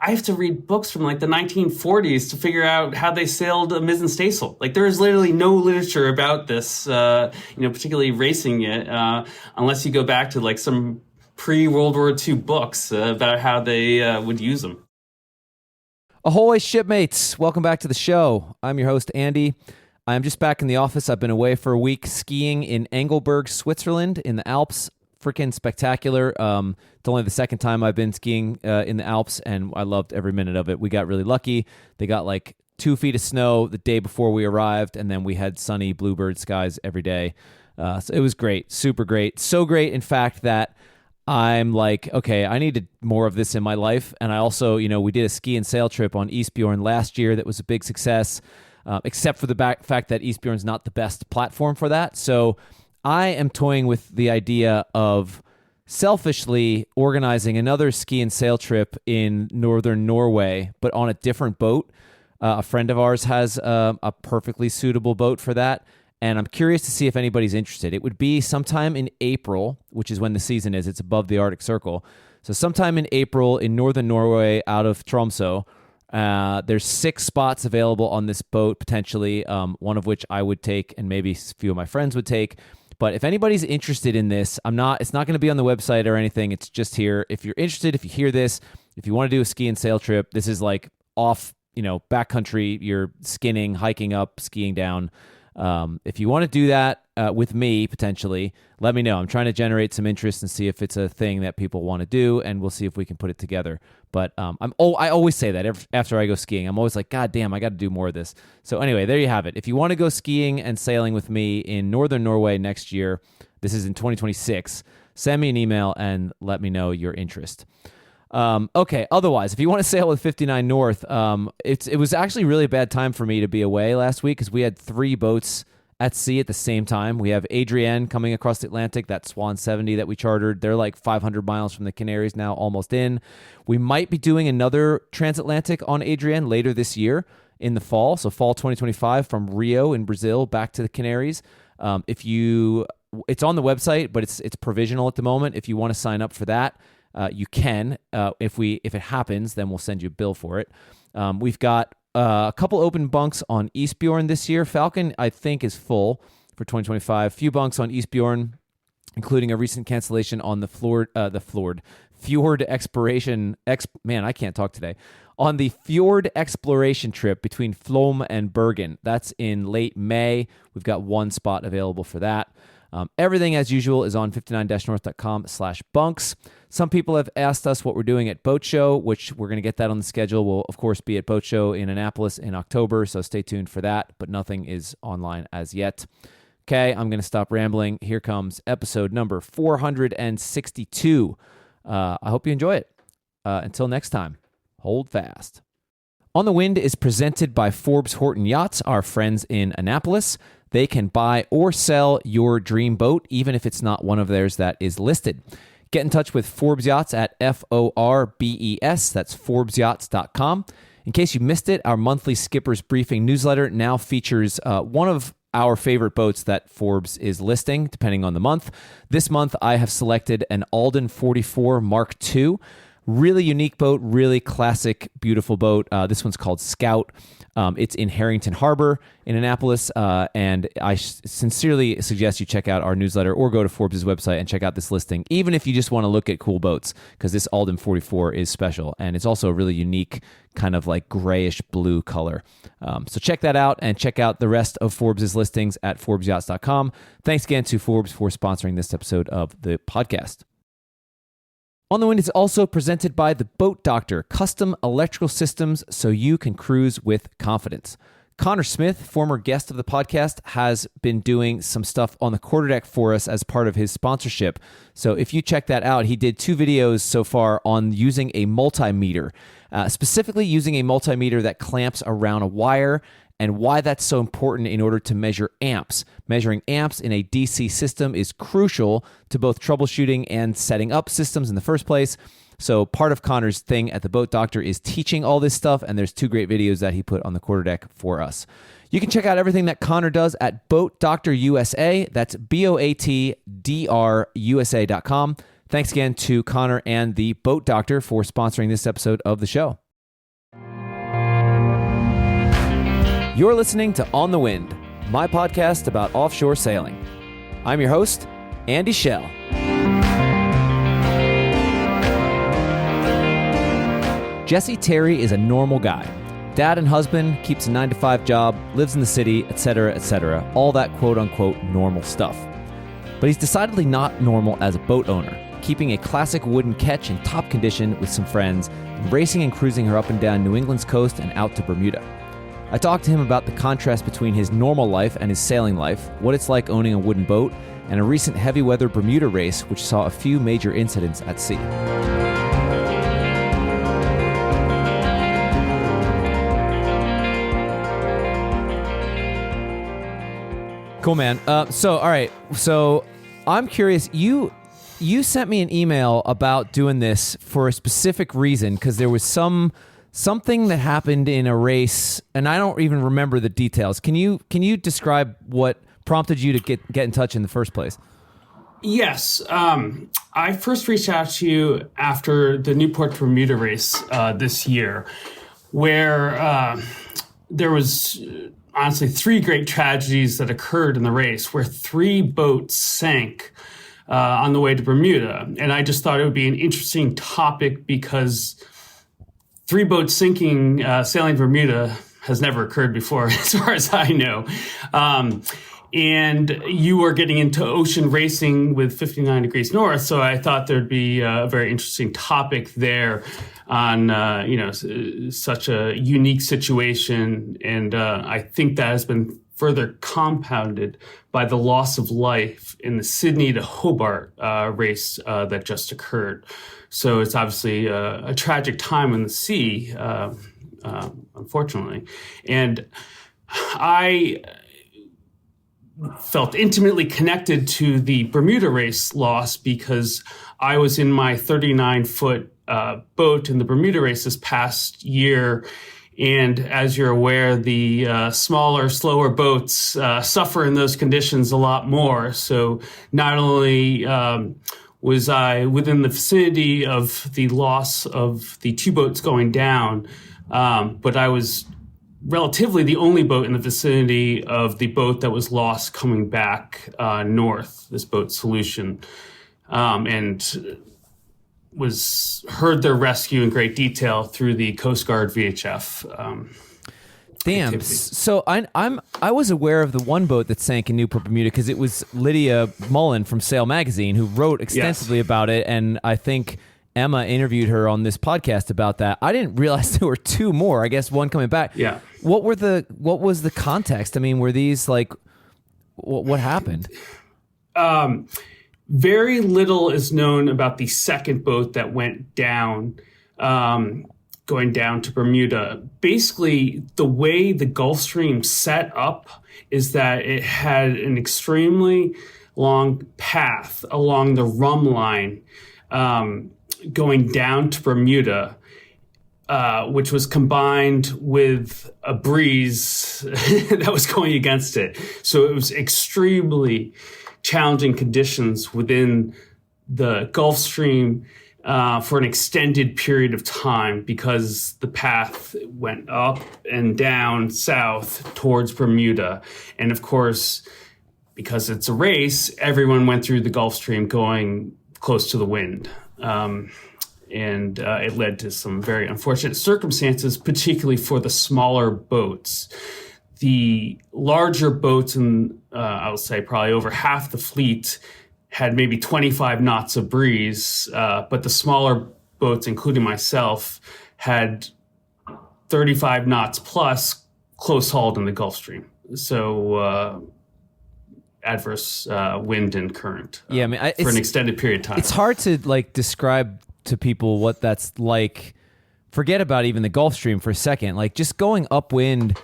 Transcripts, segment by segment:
I have to read books from like the 1940s to figure out how they sailed a mizzen staysail. Like there is literally no literature about this, particularly racing it, unless you go back to like some pre-World War II books about how they would use them. Ahoy, shipmates! Welcome back to the show. I'm your host, Andy. I'm just back in the office. I've been away for a week skiing in Engelberg, Switzerland, in the Alps. Freaking spectacular. It's only the second time I've been skiing in the Alps, and I loved every minute of it. We got really lucky. They got like 2 feet of snow the day before we arrived, and then we had sunny bluebird skies every day. So it was great, super great. So great, in fact, that I'm like, okay, I needed more of this in my life. And I also, we did a ski and sail trip on Eastbjorn last year that was a big success, except for the fact that Eastbjorn's not the best platform for that. So I am toying with the idea of selfishly organizing another ski and sail trip in northern Norway, but on a different boat. A friend of ours has a perfectly suitable boat for that, and I'm curious to see if anybody's interested. It would be sometime in April, which is when the season is. It's above the Arctic Circle. So sometime in April in northern Norway out of Tromsø. There's 6 spots available on this boat, potentially, one of which I would take and maybe a few of my friends would take. But if anybody's interested in this, it's not going to be on the website or anything. It's just here. If you're interested, if you hear this, if you want to do a ski and sail trip, this is like off, backcountry. You're skinning, hiking up, skiing down. If you want to do that with me, potentially, let me know. I'm trying to generate some interest and see if it's a thing that people want to do, and we'll see if we can put it together. But I always say that after I go skiing. I'm always like, God damn, I got to do more of this. So anyway, there you have it. If you want to go skiing and sailing with me in northern Norway next year, this is in 2026, send me an email and let me know your interest. Okay, otherwise, if you want to sail with 59 North, it was actually really a bad time for me to be away last week because we had 3 boats at sea at the same time. We have Adrienne coming across the Atlantic, that Swan 70 that we chartered. They're like 500 miles from the Canaries now, almost in. We might be doing another transatlantic on Adrienne later this year in the fall, so fall 2025 from Rio in Brazil back to the Canaries. It's on the website, but it's provisional at the moment. If you want to sign up for that, you can. If it happens, then we'll send you a bill for it. We've got a couple open bunks on Eastbjorn this year. Falcon, I think, is full for 2025. Few bunks on Eastbjorn, including a recent cancellation on the Fjord Exploration. I can't talk today. On the Fjord Exploration trip between Flom and Bergen. That's in late May. We've got 1 spot available for that. Everything, as usual, is on 59-north.com/bunks. Some people have asked us what we're doing at Boat Show, which we're going to get that on the schedule. We'll, of course, be at Boat Show in Annapolis in October, so stay tuned for that, but nothing is online as yet. Okay, I'm going to stop rambling. Here comes episode number 462. I hope you enjoy it. Until next time, hold fast. On the Wind is presented by Forbes Yachts, our friends in Annapolis. They can buy or sell your dream boat, even if it's not one of theirs that is listed. Get in touch with Forbes Yachts at FORBES. That's ForbesYachts.com. In case you missed it, our monthly Skipper's Briefing newsletter now features one of our favorite boats that Forbes is listing, depending on the month. This month, I have selected an Alden 44 Mark II. Really unique boat, really classic, beautiful boat. This one's called Scout. It's in Harrington Harbor in Annapolis, and I sincerely suggest you check out our newsletter or go to Forbes' website and check out this listing, even if you just want to look at cool boats, because this Alden 44 is special, and it's also a really unique kind of like grayish blue color. So check that out, and check out the rest of Forbes' listings at ForbesYachts.com. Thanks again to Forbes for sponsoring this episode of the podcast. On the Wind is also presented by the Boat Doctor, custom electrical systems so you can cruise with confidence. Connor Smith, former guest of the podcast, has been doing some stuff on the quarterdeck for us as part of his sponsorship. So if you check that out, he did 2 videos so far on using a multimeter, specifically using a multimeter that clamps around a wire, and why that's so important in order to measure amps. Measuring amps in a DC system is crucial to both troubleshooting and setting up systems in the first place. So part of Connor's thing at the Boat Doctor is teaching all this stuff, and there's 2 great videos that he put on the quarterdeck for us. You can check out everything that Connor does at Boat Doctor USA. That's BOATDRUSA.com. Thanks again to Connor and the Boat Doctor for sponsoring this episode of the show. You're listening to On the Wind, my podcast about offshore sailing. I'm your host, Andy Schell. Jesse Terry is a normal guy. Dad and husband, keeps a 9-to-5 job, lives in the city, etc., all that quote-unquote normal stuff. But he's decidedly not normal as a boat owner, keeping a classic wooden ketch in top condition with some friends, and racing and cruising her up and down New England's coast and out to Bermuda. I talked to him about the contrast between his normal life and his sailing life, what it's like owning a wooden boat, and a recent heavy weather Bermuda race which saw a few major incidents at sea. Cool, man. So I'm curious, you sent me an email about doing this for a specific reason, because there was something that happened in a race, and I don't even remember the details. Can you describe what prompted you to get in touch in the first place? Yes. I first reached out to you after the Newport Bermuda race this year, where there was honestly 3 great tragedies that occurred in the race, where 3 boats sank on the way to Bermuda. And I just thought it would be an interesting topic because 3 boats sinking, sailing Bermuda has never occurred before, as far as I know. And you were getting into ocean racing with 59 degrees north, so I thought there'd be a very interesting topic there on such a unique situation. And I think that has been further compounded by the loss of life in the Sydney to Hobart race that just occurred. So it's obviously a tragic time in the sea, unfortunately. And I felt intimately connected to the Bermuda race loss because I was in my 39-foot boat in the Bermuda race this past year. And as you're aware, the smaller, slower boats suffer in those conditions a lot more. So not only was I within the vicinity of the loss of the 2 boats going down, but I was relatively the only boat in the vicinity of the boat that was lost coming back north, this boat Solution, and heard their rescue in great detail through the Coast Guard VHF. Damn. Activity. So I was aware of the one boat that sank in Newport, Bermuda, because it was Lydia Mullen from Sail Magazine who wrote extensively about it, and I think Emma interviewed her on this podcast about that. I didn't realize there were 2 more. I guess one coming back. Yeah. What was the context? I mean, were these like what happened? Very little is known about the second boat that went down, going down to Bermuda. Basically, the way the Gulf Stream set up is that it had an extremely long path along the rum line, going down to Bermuda, which was combined with a breeze that was going against it. So it was extremely challenging conditions within the Gulf Stream for an extended period of time because the path went up and down south towards Bermuda. And of course, because it's a race, everyone went through the Gulf Stream going close to the wind. And it led to some very unfortunate circumstances, particularly for the smaller boats. The larger boats, and I would say probably over half the fleet, had maybe 25 knots of breeze, but the smaller boats, including myself, had 35 knots plus close hauled in the Gulf Stream. So adverse wind and current for an extended period of time. It's hard to describe to people what that's like. Forget about even the Gulf Stream for a second. Like just going upwind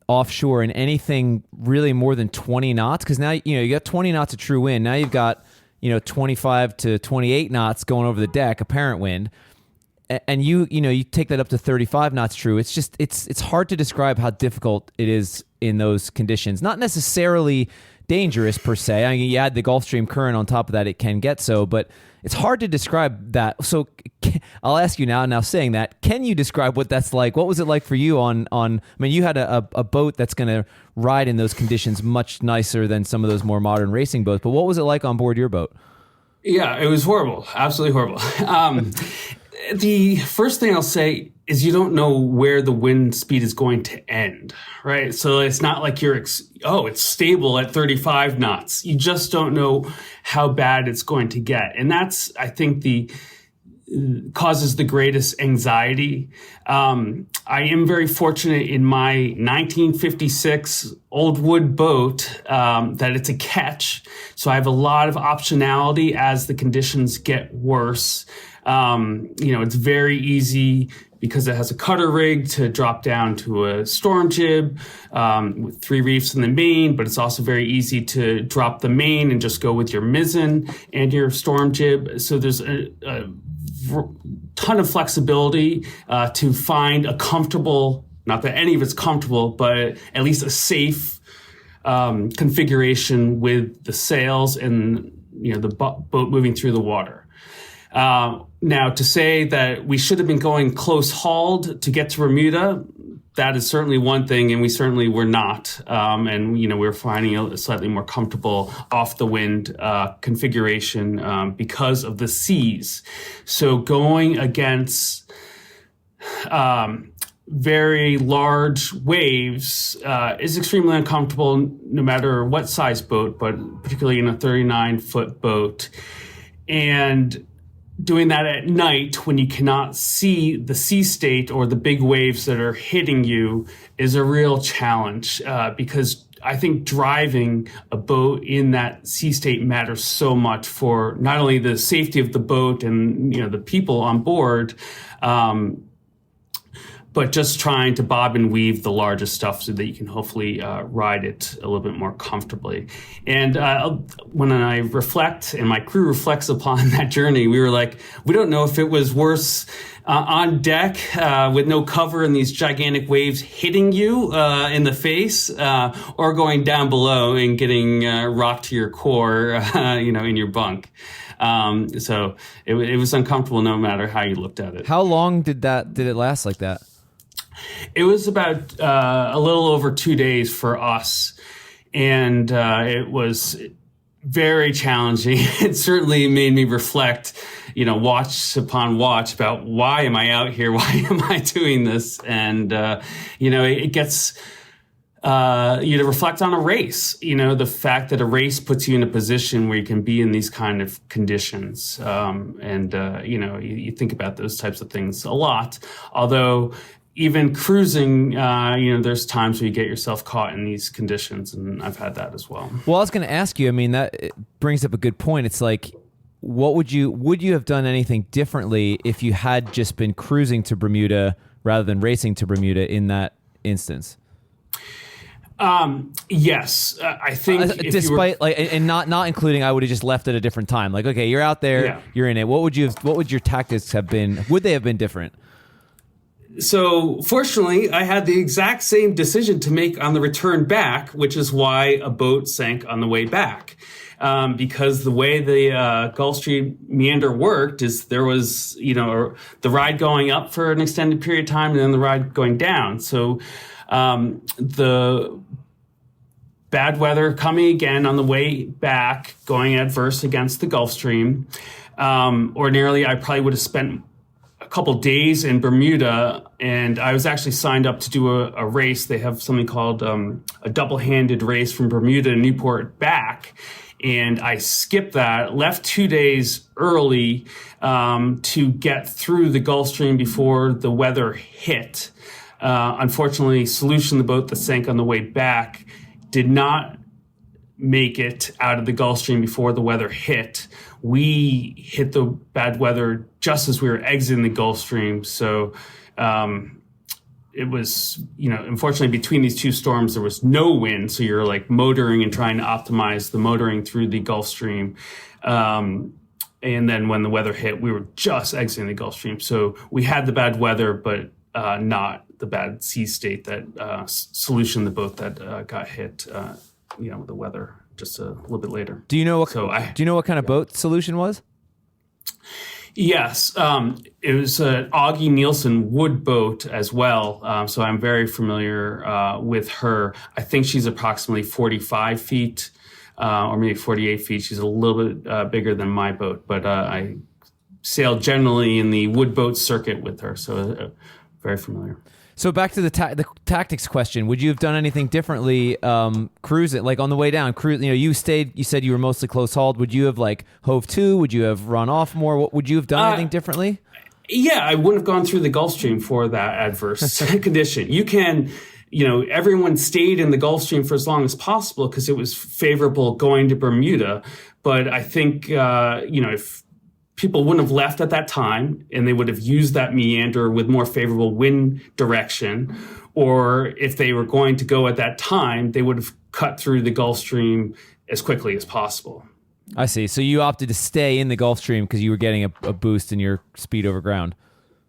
offshore in anything really more than 20 knots, because now you got 20 knots of true wind. Now you've got 25 to 28 knots going over the deck, apparent wind, and you take that up to 35 knots true. It's just it's hard to describe how difficult it is in those conditions. Not necessarily dangerous per se. I mean, you add the Gulf Stream current on top of that, it can get so, but it's hard to describe that. So I'll ask you now saying that, can you describe what that's like? What was it like for you I mean, you had a boat that's going to ride in those conditions much nicer than some of those more modern racing boats, but what was it like on board your boat? Yeah, it was horrible. Absolutely horrible. The first thing I'll say is you don't know where the wind speed is going to end, right? So it's not like it's stable at 35 knots. You just don't know how bad it's going to get. And that's, I think, causes the greatest anxiety. I am very fortunate in my 1956 old wood boat that it's a ketch. So I have a lot of optionality as the conditions get worse. It's very easy because it has a cutter rig to drop down to a storm jib with 3 reefs in the main, but it's also very easy to drop the main and just go with your mizzen and your storm jib. So there's a ton of flexibility to find a comfortable, not that any of it's comfortable, but at least a safe configuration with the sails and the boat moving through the water. Now, to say that we should have been going close hauled to get to Bermuda, that is certainly one thing, and we certainly were not. And we were finding a slightly more comfortable off the wind configuration because of the seas. So going against very large waves is extremely uncomfortable, no matter what size boat, but particularly in a 39-foot boat. And doing that at night when you cannot see the sea state or the big waves that are hitting you is a real challenge because I think driving a boat in that sea state matters so much for not only the safety of the boat and the people on board, but just trying to bob and weave the largest stuff so that you can hopefully ride it a little bit more comfortably. And when I reflect and my crew reflects upon that journey, we were like, we don't know if it was worse on deck with no cover and these gigantic waves hitting you in the face or going down below and getting rocked to your core, in your bunk. So it was uncomfortable no matter how you looked at it. How long did it last like that? It was about a little over 2 days for us, and it was very challenging. It certainly made me reflect, watch upon watch about why am I out here? Why am I doing this? And, it gets you to reflect on a race, the fact that a race puts you in a position where you can be in these kind of conditions. You think about those types of things a lot, although even cruising, there's times where you get yourself caught in these conditions, and I've had that as well. Well, I was going to ask you, that brings up a good point. It's like, would you have done anything differently if you had just been cruising to Bermuda rather than racing to Bermuda in that instance? Yes, I think despite and not including, I would have just left at a different time. Like, okay, you're out there, You're in it. What would your tactics have been? Would they have been different? So fortunately, I had the exact same decision to make on the return back, which is why a boat sank on the way back. Because the way the Gulf Stream meander worked is there was, the ride going up for an extended period of time and then the ride going down. So the bad weather coming again on the way back, going adverse against the Gulf Stream. Ordinarily, I probably would have spent a couple days in Bermuda, and I was actually signed up to do a race. They have something called a double-handed race from Bermuda to Newport back, and I skipped that, left 2 days early to get through the Gulf Stream before the weather hit. Unfortunately, Solution, the boat that sank on the way back, did not make it out of the Gulf Stream before the weather hit. We hit the bad weather just as we were exiting the Gulf Stream. So it was, unfortunately between these two storms, there was no wind. So you're like motoring and trying to optimize the motoring through the Gulf Stream. And then when the weather hit, we were just exiting the Gulf Stream. So we had the bad weather, but not the bad sea state that Solution, the boat that got hit, the weather just a little bit later. Do you know what kind of boat solution was? Yes, it was an Augie Nielsen wood boat as well. So I'm very familiar with her. I think she's approximately 45 feet or maybe 48 feet. She's a little bit bigger than my boat, but I sailed generally in the wood boat circuit with her. So very familiar. So back to the tactics question, would you have done anything differently cruising, like on the way down? You said you were mostly close hauled. Would you have like hove to? Would you have run off more? What would you have done anything differently? Yeah, I wouldn't have gone through the Gulf Stream for that adverse condition. Everyone stayed in the Gulf Stream for as long as possible because it was favorable going to Bermuda. But I think, if people wouldn't have left at that time and they would have used that meander with more favorable wind direction, or if they were going to go at that time, they would have cut through the Gulf Stream as quickly as possible. I see. So you opted to stay in the Gulf Stream because you were getting a boost in your speed over ground.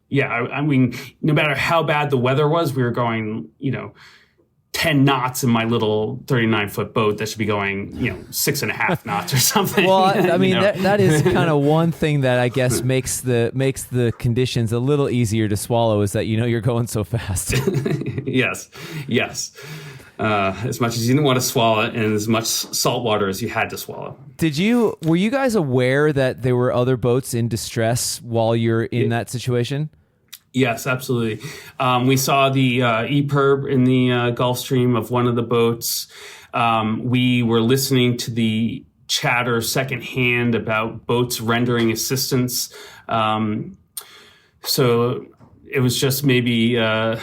Yeah, I mean, no matter how bad the weather was, we were going, 10 knots in my little 39-foot boat that should be going, 6.5 knots or something. Well, I mean, that is kind of one thing that I guess makes the conditions a little easier to swallow is that, you're going so fast. Yes. As much as you didn't want to swallow it and as much salt water as you had to swallow. Were you guys aware that there were other boats in distress while you're in that situation? Yes, absolutely. We saw the EPIRB in the Gulf Stream of one of the boats. We were listening to the chatter secondhand about boats rendering assistance. So it was just maybe a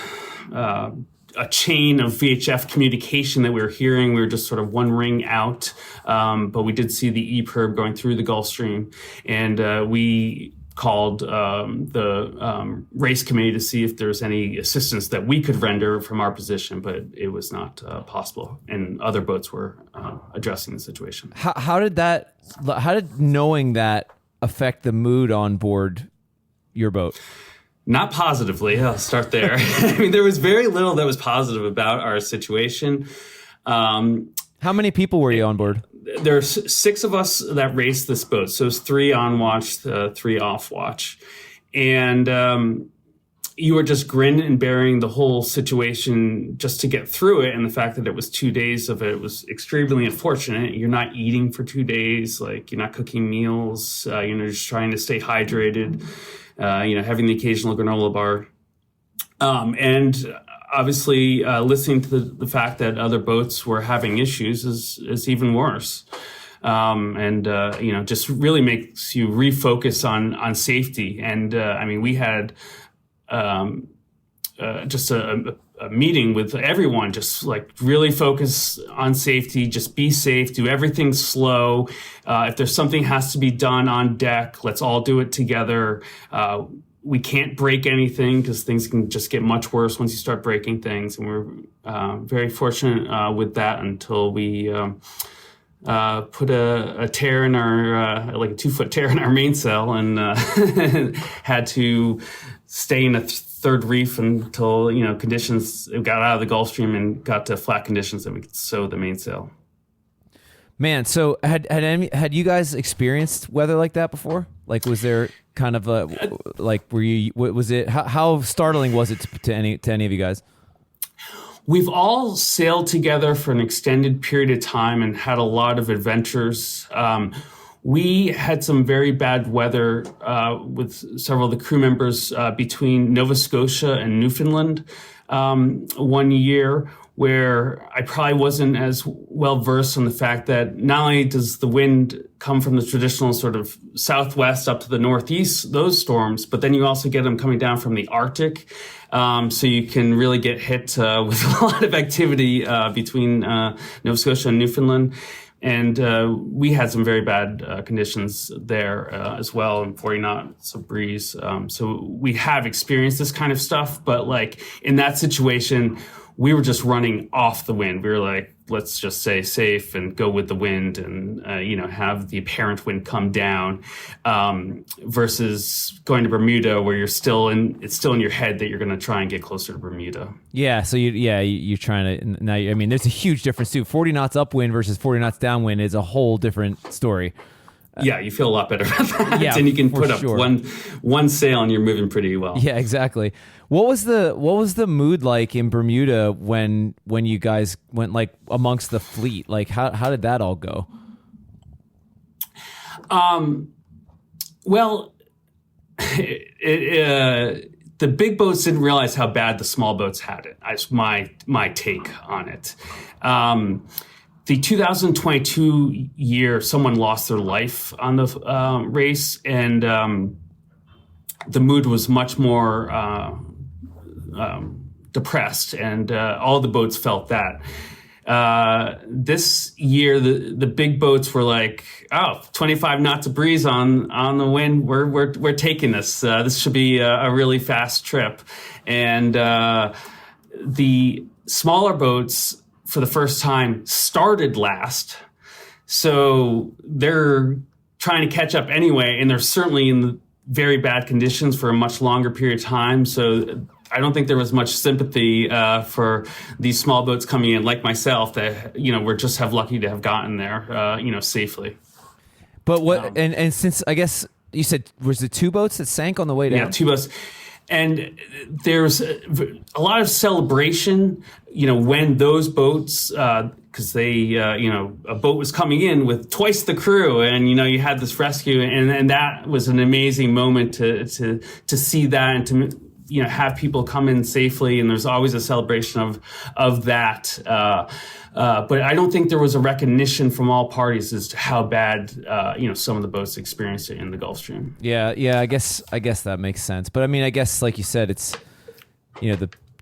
chain of VHF communication that we were hearing. We were just sort of one ring out, but we did see the EPIRB going through the Gulf Stream, and we called the race committee to see if there's any assistance that we could render from our position, but it was not possible, and other boats were addressing the situation. How did knowing that affect the mood on board your boat? Not positively. I'll start there. I mean, there was very little that was positive about our situation. How many people were you on board? There's 6 of us that raced this boat. So it's 3 on watch, 3 off watch. And you were just grinning and bearing the whole situation just to get through it. And the fact that it was 2 days of it was extremely unfortunate. You're not eating for 2 days. Like, you're not cooking meals. Just trying to stay hydrated, having the occasional granola bar. And obviously, listening to the fact that other boats were having issues is even worse. Just really makes you refocus on safety. And we had just a meeting with everyone, just like really focus on safety, just be safe, do everything slow. If there's something has to be done on deck, let's all do it together. We can't break anything because things can just get much worse once you start breaking things. And we're very fortunate with that until we put a tear in our, like a 2-foot tear in our mainsail, and had to stay in a third reef until, conditions got out of the Gulf Stream and got to flat conditions that we could sew the mainsail. Man, so had you guys experienced weather like that before? Like, was there kind of how startling was it to any of you guys? We've all sailed together for an extended period of time and had a lot of adventures. We had some very bad weather with several of the crew members between Nova Scotia and Newfoundland one year, where I probably wasn't as well versed on the fact that not only does the wind come from the traditional sort of southwest up to the northeast, those storms, but then you also get them coming down from the Arctic. So you can really get hit with a lot of activity between Nova Scotia and Newfoundland. And we had some very bad conditions there as well, and 40 knots of breeze. So we have experienced this kind of stuff, but like in that situation, we were just running off the wind. We were like, let's just stay safe and go with the wind and, have the apparent wind come down, versus going to Bermuda where it's still in your head that you're going to try and get closer to Bermuda. Yeah. So you're trying to, now, I mean, there's a huge difference too. 40 knots upwind versus 40 knots downwind is a whole different story. Yeah, you feel a lot better about that. Yeah, and you can put up sure. one sail and you're moving pretty well. Yeah, exactly. What was the mood like in Bermuda when you guys went like amongst the fleet? Like how did that all go? Well, the big boats didn't realize how bad the small boats had it. That's my take on it. The 2022 year, someone lost their life on the race, and the mood was much more depressed, and all the boats felt that. This year, the big boats were like, 25 knots of breeze on the wind. We're taking this. This should be a really fast trip, and the smaller boats, for the first time, started last. So they're trying to catch up anyway, and they're certainly in very bad conditions for a much longer period of time. So I don't think there was much sympathy for these small boats coming in, like myself, that, we're just lucky to have gotten there, safely. But what, and since, I guess you said, was it two boats that sank on the way down? Yeah, two boats. And there's a lot of celebration, when those boats, because they, a boat was coming in with twice the crew, and you had this rescue, and that was an amazing moment to see that, and to have people come in safely, and there's always a celebration of that. But I don't think there was a recognition from all parties as to how bad, some of the boats experienced it in the Gulf Stream. Yeah. I guess that makes sense. But I mean, I guess like you said, it's,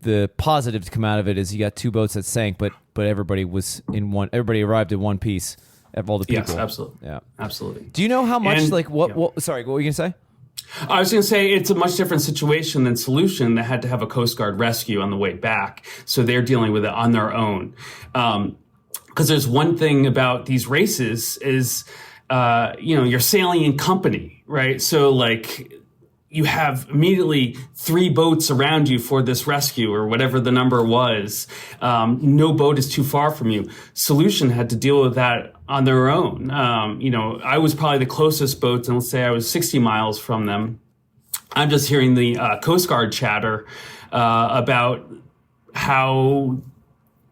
the positive to come out of it is you got two boats that sank, but everybody was in one. Everybody arrived in one piece of all the people. Yes, absolutely. Yeah, absolutely. Do you know how much? What? Sorry, what were you gonna say? I was going to say it's a much different situation than Solution that had to have a Coast Guard rescue on the way back. So they're dealing with it on their own. Because there's one thing about these races is, you're sailing in company, right? So like you have immediately 3 boats around you for this rescue or whatever the number was. No boat is too far from you. Solution had to deal with that on their own. I was probably the closest boat, and let's say I was 60 miles from them. I'm just hearing the Coast Guard chatter about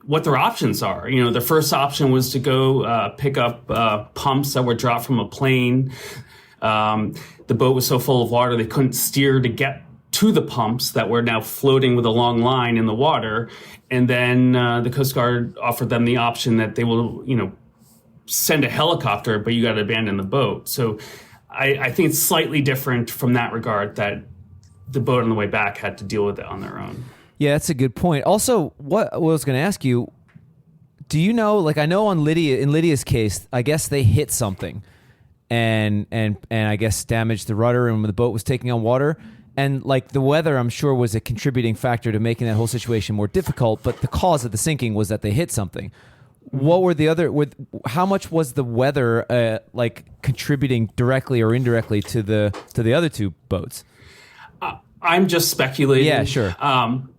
what their options are. Their first option was to go pick up pumps that were dropped from a plane. The boat was so full of water they couldn't steer to get to the pumps that were now floating with a long line in the water. And then the Coast Guard offered them the option that they will, send a helicopter, but you got to abandon the boat. So I think it's slightly different from that regard, that the boat on the way back had to deal with it on their own. Yeah, that's a good point. Also, what I was going to ask you, do you know, like I know in Lydia's case, I guess they hit something and I guess damaged the rudder, and the boat was taking on water. And like the weather, I'm sure, was a contributing factor to making that whole situation more difficult. But the cause of the sinking was that they hit something. What were the other? How much was the weather contributing directly or indirectly to the other two boats? I'm just speculating. Yeah, sure.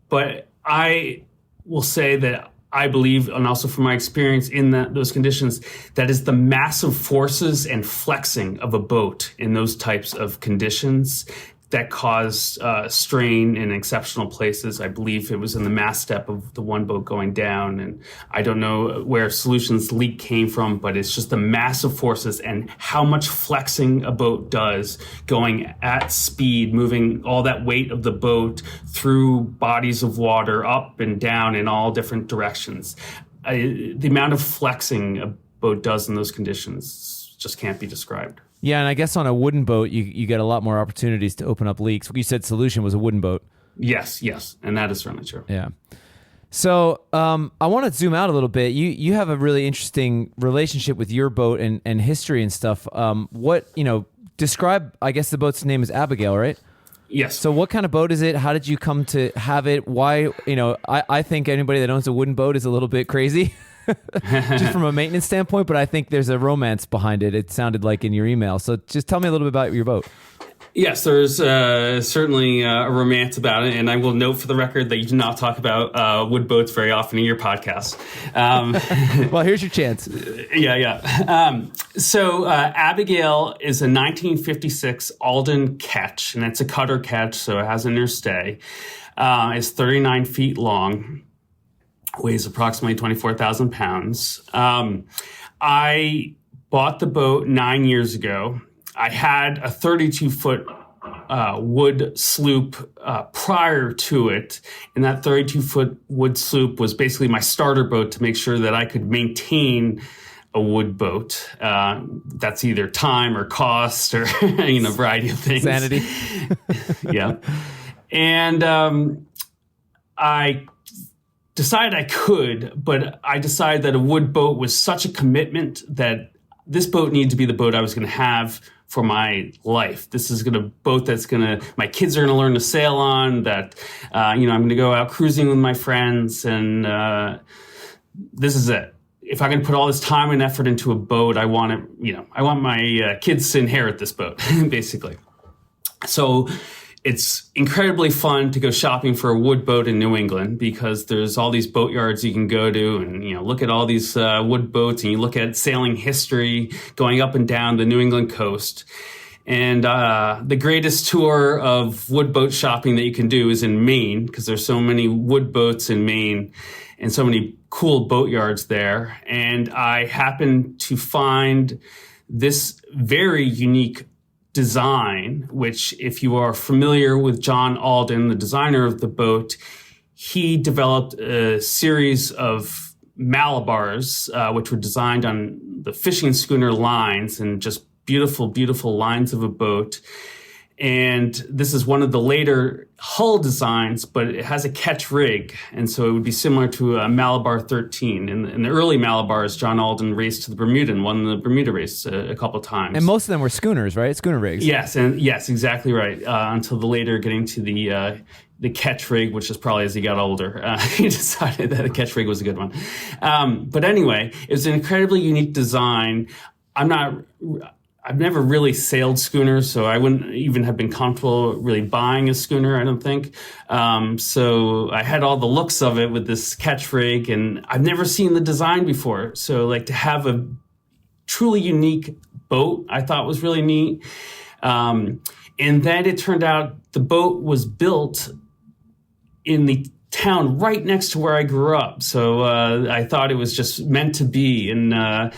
But I will say that I believe, and also from my experience in those conditions, that is the massive forces and flexing of a boat in those types of conditions that caused strain in exceptional places. I believe it was in the mast step of the one boat going down, and I don't know where Solution's leak came from, but it's just the massive forces and how much flexing a boat does, going at speed, moving all that weight of the boat through bodies of water, up and down in all different directions. The amount of flexing a boat does in those conditions just can't be described. Yeah, and I guess on a wooden boat, you get a lot more opportunities to open up leaks. You said Solution was a wooden boat. Yes, and that is certainly true. Yeah. So I want to zoom out a little bit. You have a really interesting relationship with your boat and history and stuff. Describe, I guess the boat's name is Abigail, right? Yes. So what kind of boat is it? How did you come to have it? Why, I think anybody that owns a wooden boat is a little bit crazy just from a maintenance standpoint, but I think there's a romance behind it. It sounded like in your email. So just tell me a little bit about your boat. Yes, there's certainly a romance about it, and I will note for the record that you do not talk about wood boats very often in your podcast. Well, here's your chance. Yeah. So Abigail is a 1956 Alden ketch, and it's a cutter ketch, so it has an inner stay. It's 39 feet long, weighs approximately 24,000 pounds. I bought the boat 9 years ago. I had a 32-foot wood sloop prior to it, and that 32-foot wood sloop was basically my starter boat to make sure that I could maintain a wood boat. That's either time or cost or a variety of things. Sanity. Yeah. And I decided I could, but I decided that a wood boat was such a commitment that this boat needed to be the boat I was going to have for my life. This is boat that's my kids are going to learn to sail on, that, I'm going to go out cruising with my friends. And this is it. If I'm going to put all this time and effort into a boat, I want my kids to inherit this boat, basically. So it's incredibly fun to go shopping for a wood boat in New England because there's all these boatyards you can go to and, look at all these wood boats, and you look at sailing history going up and down the New England coast. And the greatest tour of wood boat shopping that you can do is in Maine, because there's so many wood boats in Maine and so many cool boatyards there. And I happened to find this very unique design, which, if you are familiar with John Alden, the designer of the boat, he developed a series of Malabars, which were designed on the fishing schooner lines, and just beautiful, beautiful lines of a boat. And this is one of the later hull designs, but it has a ketch rig. And so it would be similar to a Malabar 13. In the early Malabars, John Alden raced to the Bermuda and won the Bermuda Race a couple of times. And most of them were schooners, right? Schooner rigs. Yes, exactly right. Until the later getting to the ketch rig, which is probably as he got older, he decided that the ketch rig was a good one. But anyway, it was an incredibly unique design. I've never really sailed schooners, so I wouldn't even have been comfortable really buying a schooner, I don't think. So I had all the looks of it with this ketch rig, and I've never seen the design before. So to have a truly unique boat, I thought was really neat. And then it turned out the boat was built in the town right next to where I grew up. So I thought it was just meant to be, and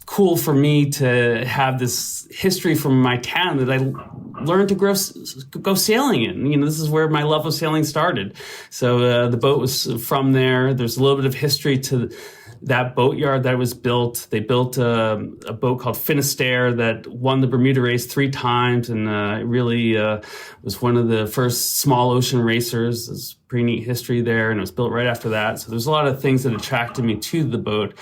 cool for me to have this history from my town that I learned to go sailing in. This is where my love of sailing started. So the boat was from there. There's a little bit of history to that boatyard that was built. They built a boat called Finisterre that won the Bermuda Race 3 times, and really was one of the first small ocean racers. There's pretty neat history there, and it was built right after that. So there's a lot of things that attracted me to the boat.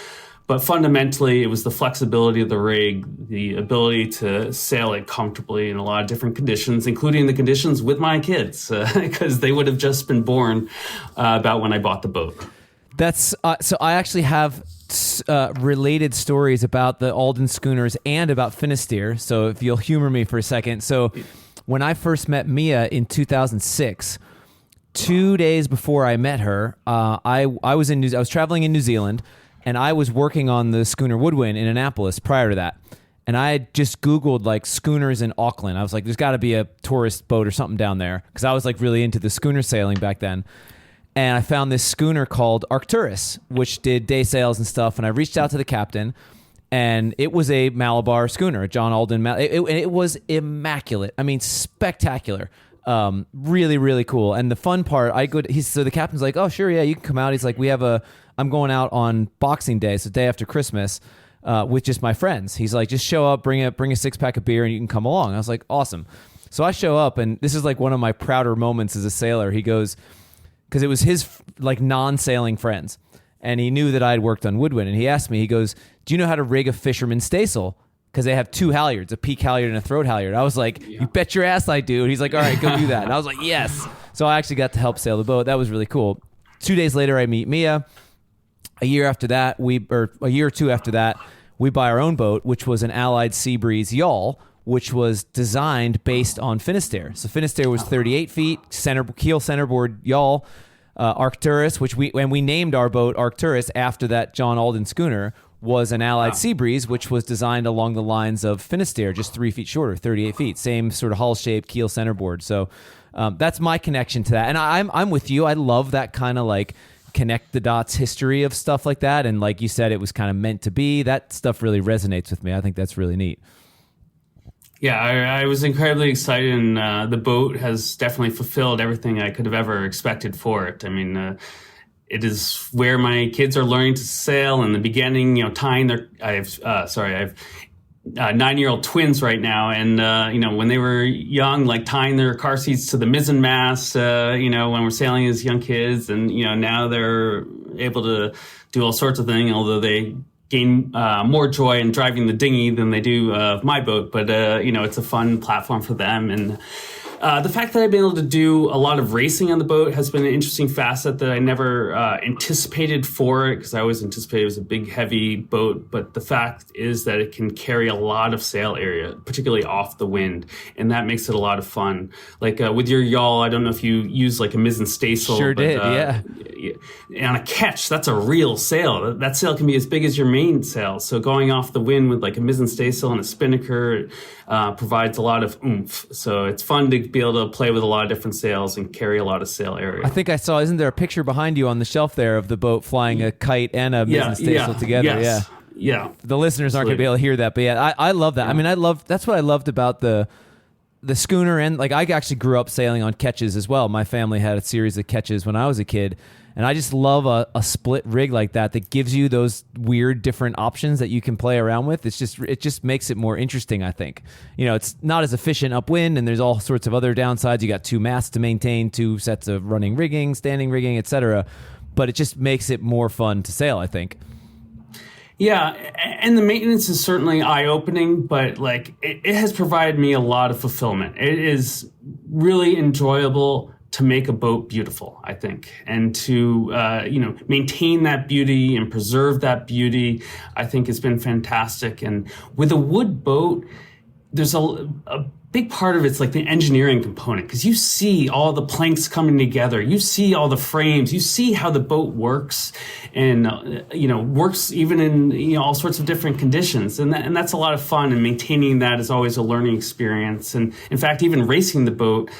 But fundamentally, it was the flexibility of the rig, the ability to sail it comfortably in a lot of different conditions, including the conditions with my kids, because they would have just been born about when I bought the boat. That's so I actually have related stories about the Alden schooners and about Finisterre. So if you'll humor me for a second. So when I first met Mia in 2006, 2 days before I met her, I was traveling in New Zealand, and I was working on the schooner Woodwind in Annapolis prior to that. And I had just Googled schooners in Auckland. I was like, there's got to be a tourist boat or something down there, because I was really into the schooner sailing back then. And I found this schooner called Arcturus, which did day sails and stuff. And I reached out to the captain, and it was a Malabar schooner, a John Alden. It was immaculate. I mean, spectacular. Really, really cool. And the fun part, so the captain's like, oh, sure, yeah, you can come out. He's like, I'm going out on Boxing Day, so day after Christmas, with just my friends. He's like, just show up, bring a 6-pack of beer, and you can come along. I was like, awesome. So I show up, and this is one of my prouder moments as a sailor. He goes, because it was his non-sailing friends, and he knew that I had worked on Woodwind, and he asked me, he goes, do you know how to rig a fisherman's staysail? because they have two halyards, a peak halyard and a throat halyard. I was like, you bet your ass I do. And he's like, all right, go do that. And I was like, yes. So I actually got to help sail the boat. That was really cool. 2 days later, I meet Mia. A year or two after that, we buy our own boat, which was an Allied Seabreeze yawl, which was designed based on Finisterre. So Finisterre was 38 feet, keel centerboard yawl, Arcturus, which we named our boat Arcturus after that John Alden schooner, was an Allied Seabreeze, which was designed along the lines of Finisterre, just 3 feet shorter, 38 feet, same sort of hull shape, keel centerboard. So that's my connection to that. And I'm with you. I love that kind of like connect the dots history of stuff like that. And like you said, it was kind of meant to be. That stuff really resonates with me. I think that's really neat. Yeah, I was incredibly excited, and the boat has definitely fulfilled everything I could have ever expected for it. I mean, it is where my kids are learning to sail. In the beginning, tying their I have 9-year-old twins right now, and when they were young, like tying their car seats to the mizzen mast, when we're sailing as young kids, and now they're able to do all sorts of things, although they gain more joy in driving the dinghy than they do my boat. But it's a fun platform for them, and the fact that I've been able to do a lot of racing on the boat has been an interesting facet that I never anticipated for it, because I always anticipated it was a big, heavy boat. But the fact is that it can carry a lot of sail area, particularly off the wind, and that makes it a lot of fun. Like with your yawl, I don't know if you use like a mizzen staysail. Sure did, yeah. On a ketch, that's a real sail. That sail can be as big as your main sail. So going off the wind with like a mizzen staysail and a spinnaker provides a lot of oomph. So it's fun to be able to play with a lot of different sails and carry a lot of sail area. I think I saw, isn't there a picture behind you on the shelf there of the boat flying a kite and a mizzen staysail together? Yes. Yeah. The listeners aren't going to be able to hear that, but yeah, I love that. Yeah. I mean, that's what I loved about the schooner, and like I actually grew up sailing on ketches as well. My family had a series of ketches when I was a kid. And I just love a split rig like that gives you those weird different options that you can play around with. It just makes it more interesting, I think. It's not as efficient upwind, and there's all sorts of other downsides. You got two masts to maintain, two sets of running rigging, standing rigging, etc. But it just makes it more fun to sail, I think. Yeah, and the maintenance is certainly eye-opening, but like it has provided me a lot of fulfillment. It is really enjoyable to make a boat beautiful, I think, and to maintain that beauty and preserve that beauty, I think has been fantastic. And with a wood boat, there's a big part of it's like the engineering component, because you see all the planks coming together, you see all the frames, you see how the boat works, and works even in all sorts of different conditions, and that's a lot of fun. And maintaining that is always a learning experience. And in fact, even racing the boat,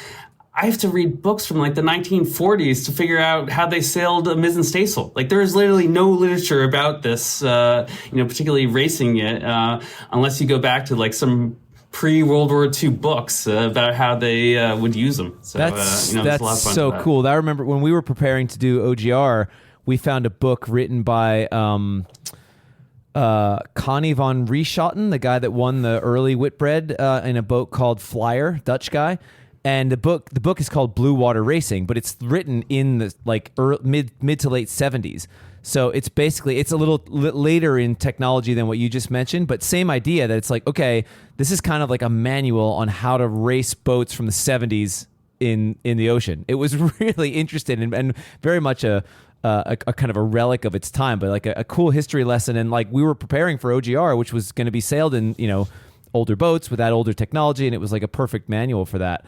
I have to read books from like the 1940s to figure out how they sailed a mizzen staysail. Like there is literally no literature about this, particularly racing it, unless you go back to like some pre-World War II books about how they would use them. So that's a lot of fun so for that. Cool. I remember when we were preparing to do OGR, we found a book written by Connie von Rieschoten, the guy that won the early Whitbread in a boat called Flyer, Dutch guy. And the book is called Blue Water Racing, but it's written in the like mid to late 70s. So it's a little later in technology than what you just mentioned, but same idea that it's like, okay, this is kind of like a manual on how to race boats from the 70s in the ocean. It was really interesting and very much a kind of a relic of its time, but like a cool history lesson. And like we were preparing for OGR, which was going to be sailed in older boats with that older technology, and it was like a perfect manual for that.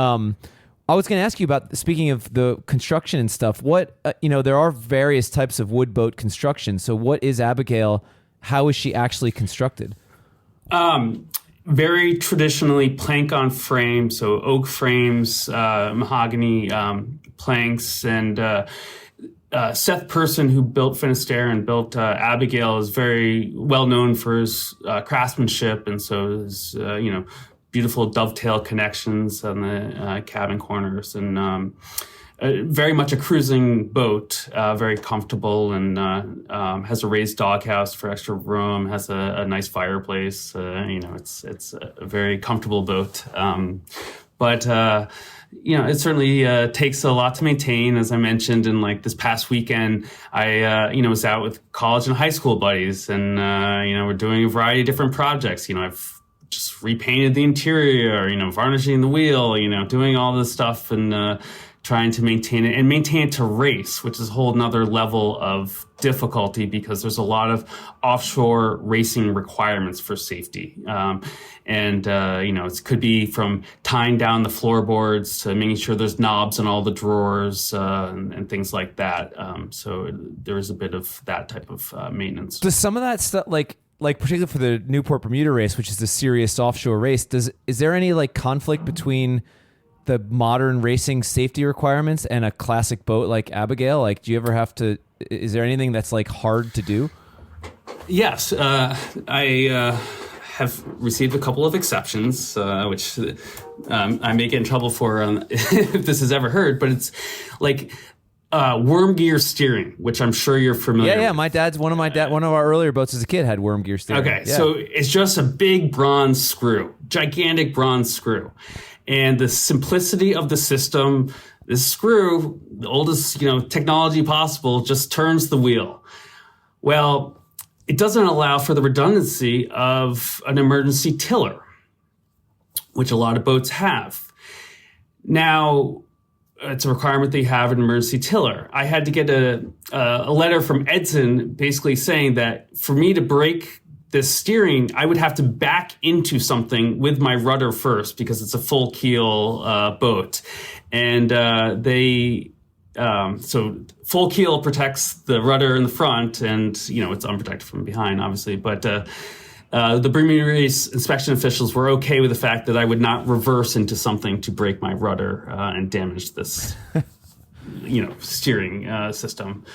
I was going to ask you about, speaking of the construction and stuff, what, there are various types of wood boat construction. So what is Abigail? How is she actually constructed? Very traditionally plank on frame. So oak frames, mahogany planks, and Seth Person, who built Finisterre and built Abigail, is very well known for his craftsmanship. And so his, beautiful dovetail connections on the cabin corners, and very much a cruising boat, very comfortable, and has a raised doghouse for extra room, has a nice fireplace. It's a very comfortable boat. But it certainly takes a lot to maintain. As I mentioned, and like this past weekend, I was out with college and high school buddies, and we're doing a variety of different projects. I've just repainted the interior, varnishing the wheel, doing all this stuff, and trying to maintain it to race, which is a whole nother level of difficulty because there's a lot of offshore racing requirements for safety. It could be from tying down the floorboards to making sure there's knobs in all the drawers and things like that. So there is a bit of that type of maintenance. Does some of that stuff, like particularly for the Newport Bermuda race, which is the serious offshore race, is there any like conflict between the modern racing safety requirements and a classic boat like Abigail? Like, do you ever have to, is there anything that's like hard to do? Yes. I have received a couple of exceptions, which I may get in trouble for if this is ever heard, but it's like worm gear steering, which I'm sure you're familiar with. Yeah. My dad's one of our earlier boats as a kid had worm gear steering. Okay. Yeah. So it's just a big bronze screw, gigantic bronze screw. And the simplicity of the system, this screw, the oldest, technology possible, just turns the wheel. Well, it doesn't allow for the redundancy of an emergency tiller, which a lot of boats have. Now, it's a requirement that you have an emergency tiller. I had to get a letter from Edson basically saying that for me to break this steering, I would have to back into something with my rudder first because it's a full keel boat. And so full keel protects the rudder in the front and, it's unprotected from behind, obviously. But the Bermuda Race inspection officials were okay with the fact that I would not reverse into something to break my rudder and damage this, steering system.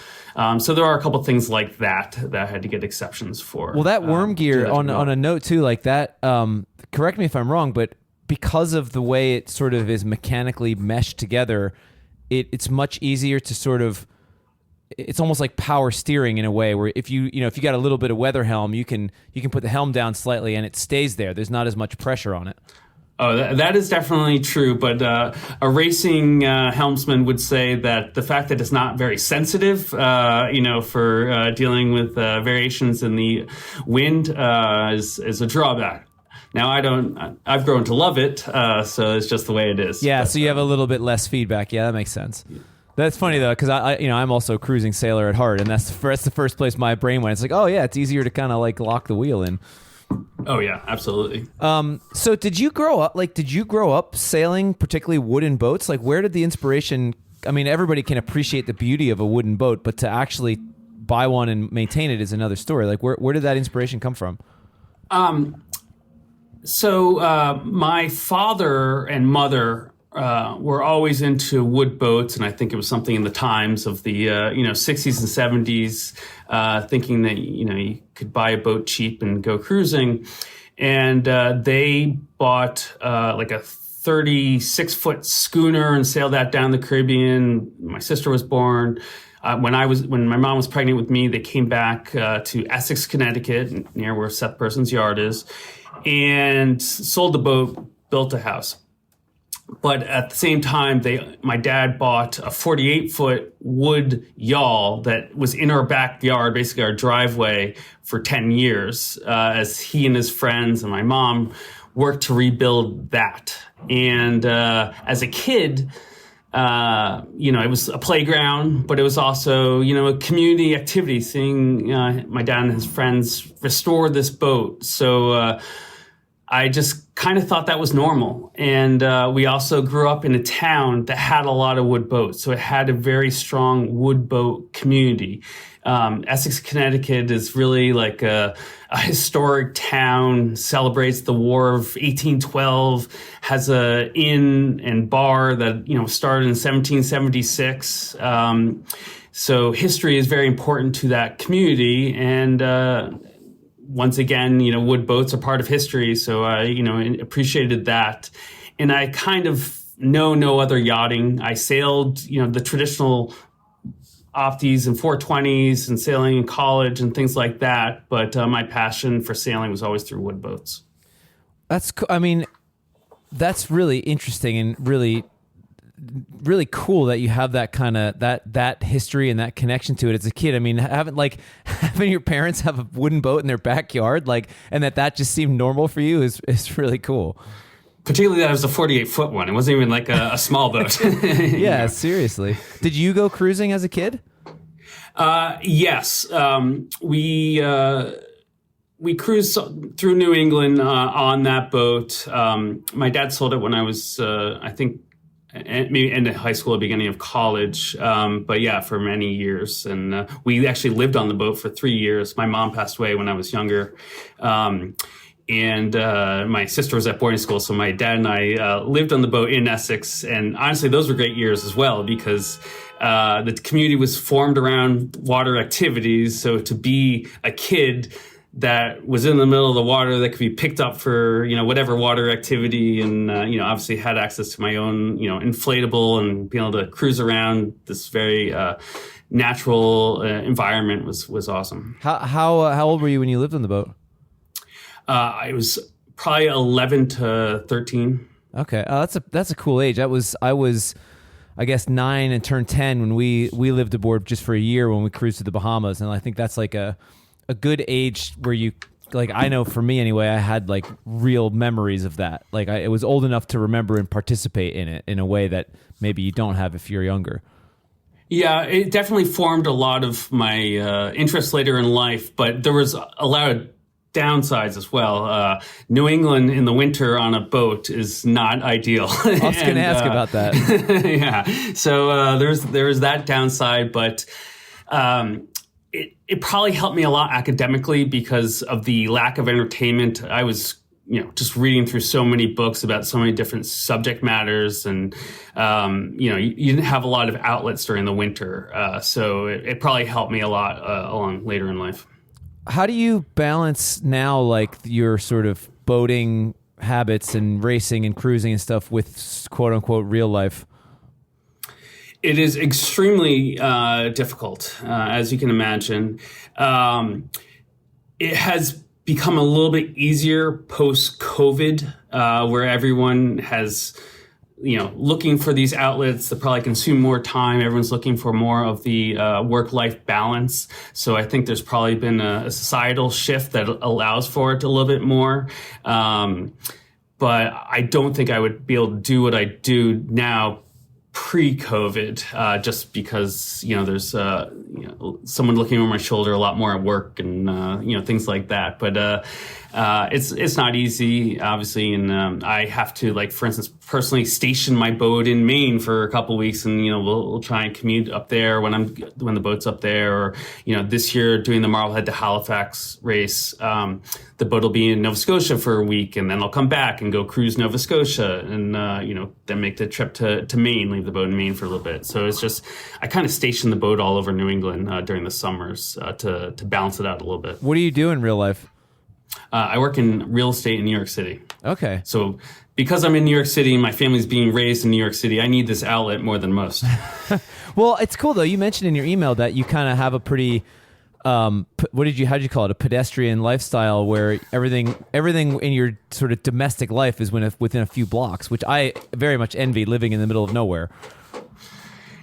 So there are a couple of things like that I had to get exceptions for. Well, that worm gear, on a note too, like that, correct me if I'm wrong, but because of the way it sort of is mechanically meshed together, it's much easier to sort of, it's almost like power steering in a way where if you got a little bit of weather helm, you can put the helm down slightly and it stays there. There's not as much pressure on it. Oh, that is definitely true. But a racing helmsman would say that the fact that it's not very sensitive, for dealing with variations in the wind is a drawback. Now, I've grown to love it, so it's just the way it is. Yeah, but, so you have a little bit less feedback. Yeah, that makes sense. That's funny though, because I'm also a cruising sailor at heart, and that's the first place my brain went. It's like, oh yeah, it's easier to kind of like lock the wheel in. Oh yeah, absolutely. So did you grow up sailing particularly wooden boats? Like, where did the inspiration? I mean, everybody can appreciate the beauty of a wooden boat, but to actually buy one and maintain it is another story. Like, where did that inspiration come from? So my father and mother were always into wood boats, and I think it was something in the times of the 60s and 70s, thinking that you could buy a boat cheap and go cruising, and they bought like a 36-foot schooner and sailed that down the Caribbean. My sister was born. When my mom was pregnant with me, they came back to Essex, Connecticut, near where Seth Person's yard is, and sold the boat, built a house. But at the same time, my dad bought a 48-foot wood yawl that was in our backyard, basically our driveway, for 10 years, as he and his friends and my mom worked to rebuild that. And as a kid, it was a playground, but it was also, a community activity, seeing my dad and his friends restore this boat. So I just kind of thought that was normal. And we also grew up in a town that had a lot of wood boats. So it had a very strong wood boat community. Essex, Connecticut is really like a historic town, celebrates the War of 1812, has a inn and bar that, started in 1776. So history is very important to that community. And once again, wood boats are part of history. So I, appreciated that. And I kind of know no other yachting. I sailed, the traditional Opties and 420s and sailing in college and things like that. But my passion for sailing was always through wood boats. That's, I mean, That's really interesting and really really cool that you have that kind of that history and that connection to it as a kid. I mean, having your parents have a wooden boat in their backyard, like, and that just seemed normal for you is really cool. Particularly that it was a 48-foot one. It wasn't even like a small boat. Yeah, seriously. Did you go cruising as a kid? Yes. We cruised through New England on that boat. My dad sold it when I was, I think, maybe end of high school, beginning of college. But yeah, for many years. And we actually lived on the boat for 3 years. My mom passed away when I was younger. And my sister was at boarding school, so my dad and I lived on the boat in Essex. And honestly, those were great years as well because the community was formed around water activities. So to be a kid that was in the middle of the water that could be picked up for, whatever water activity and, obviously had access to my own, inflatable and being able to cruise around this very natural environment was awesome. How old were you when you lived on the boat? I was probably 11 to 13. Okay. That's a cool age. I was, I guess 9 and turned 10 when we lived aboard just for a year when we cruised to the Bahamas. And I think that's like a good age where you, like, I know for me anyway, I had like real memories of that. Like it was old enough to remember and participate in it in a way that maybe you don't have if you're younger. Yeah, it definitely formed a lot of my interests later in life, but there was a lot of downsides as well. New England in the winter on a boat is not ideal. I was going to ask about that. Yeah, so there's that downside, but it probably helped me a lot academically because of the lack of entertainment. I was, just reading through so many books about so many different subject matters, and you didn't have a lot of outlets during the winter. So it probably helped me a lot along later in life. How do you balance now, like your sort of boating habits and racing and cruising and stuff with quote unquote real life? It is extremely difficult, as you can imagine. It has become a little bit easier post-COVID, where everyone has, looking for these outlets that probably consume more time. Everyone's looking for more of the work-life balance. So I think there's probably been a societal shift that allows for it a little bit more. But I don't think I would be able to do what I do now pre-COVID, just because, there's, someone looking over my shoulder a lot more at work and, things like that. But it's not easy, obviously. And I have to, like, for instance, personally station my boat in Maine for a couple of weeks, and, we'll try and commute up there when the boat's up there. Or, this year doing the Marblehead to Halifax race, the boat will be in Nova Scotia for a week, and then I'll come back and go cruise Nova Scotia and, then make the trip to Maine, leave the boat in Maine for a little bit. So it's just, I kind of station the boat all over New England during the summers to balance it out a little bit. What do you do in real life? I work in real estate in New York City. Okay. So because I'm in New York City and my family's being raised in New York City, I need this outlet more than most. Well, it's cool though. You mentioned in your email that you kind of have a pretty, how'd you call it? A pedestrian lifestyle where everything in your sort of domestic life is within a few blocks, which I very much envy, living in the middle of nowhere.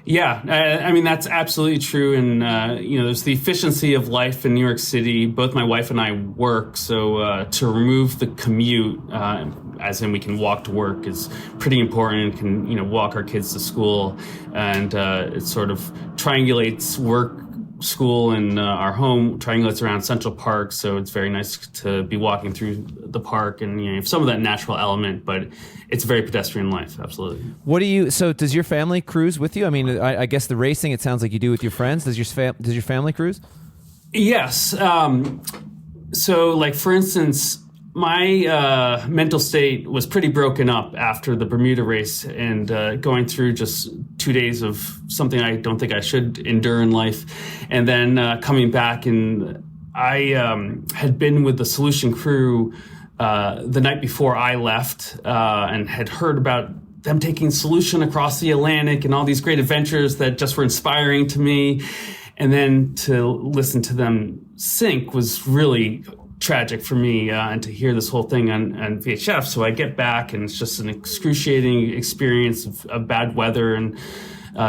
Yeah, I mean, that's absolutely true. And, there's the efficiency of life in New York City. Both my wife and I work. So to remove the commute, as in we can walk to work, is pretty important. Can, walk our kids to school. And it sort of triangulates work, school, and our home triangulates around Central Park. So it's very nice to be walking through the park, and you have some of that natural element, but it's a very pedestrian life. Absolutely. So does your family cruise with you? I mean, I guess the racing, it sounds like you do with your friends. Does your family cruise? Yes. So like, for instance, my mental state was pretty broken up after the Bermuda race, and going through just 2 days of something I don't think I should endure in life. And then coming back, and I had been with the Solution crew the night before I left, and had heard about them taking Solution across the Atlantic and all these great adventures that just were inspiring to me. And then to listen to them sink was really tragic for me, and to hear this whole thing on VHF. So I get back, and it's just an excruciating experience of bad weather and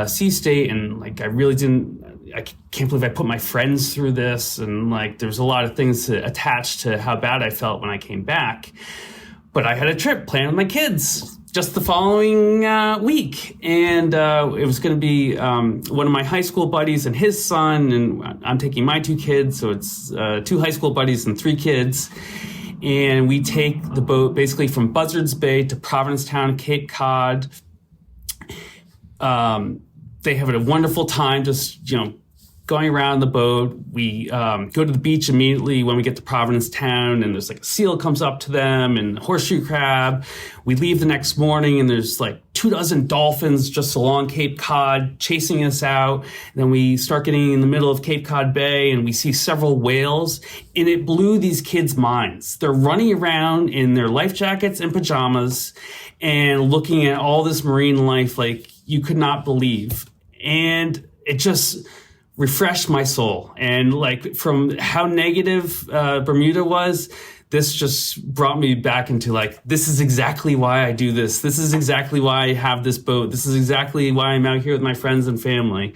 sea state, and like I can't believe I put my friends through this, and like there's a lot of things attached to how bad I felt when I came back. But I had a trip planned with my kids just the following week, and it was going to be one of my high school buddies and his son, and I'm taking my 2 kids, so it's 2 high school buddies and 3 kids. And we take the boat basically from Buzzards Bay to Provincetown, Cape Cod. They have a wonderful time, just going around the boat. We go to the beach immediately when we get to Provincetown, and there's like a seal comes up to them and a horseshoe crab. We leave the next morning, and there's like 24 dolphins just along Cape Cod chasing us out. And then we start getting in the middle of Cape Cod Bay, and we see several whales, and it blew these kids' minds. They're running around in their life jackets and pajamas and looking at all this marine life like you could not believe. And it just refreshed my soul. And like from how negative Bermuda was, this just brought me back into like, this is exactly why I do this. This is exactly why I have this boat. This is exactly why I'm out here with my friends and family.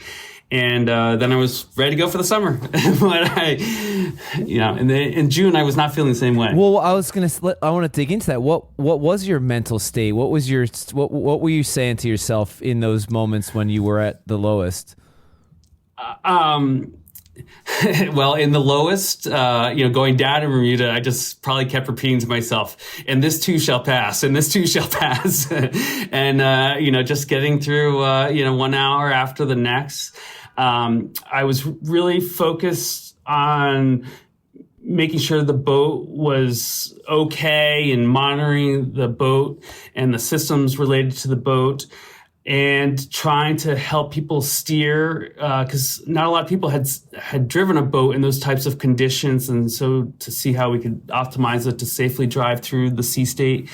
And then I was ready to go for the summer. But in June, I was not feeling the same way. Well, I want to dig into that. What was your mental state? What were you saying to yourself in those moments when you were at the lowest? Well, in the lowest, going down to Bermuda, I just probably kept repeating to myself, and this too shall pass, and this too shall pass. And, just getting through, 1 hour after the next. I was really focused on making sure the boat was okay and monitoring the boat and the systems related to the boat, and trying to help people steer, because not a lot of people had driven a boat in those types of conditions, and so to see how we could optimize it to safely drive through the sea state.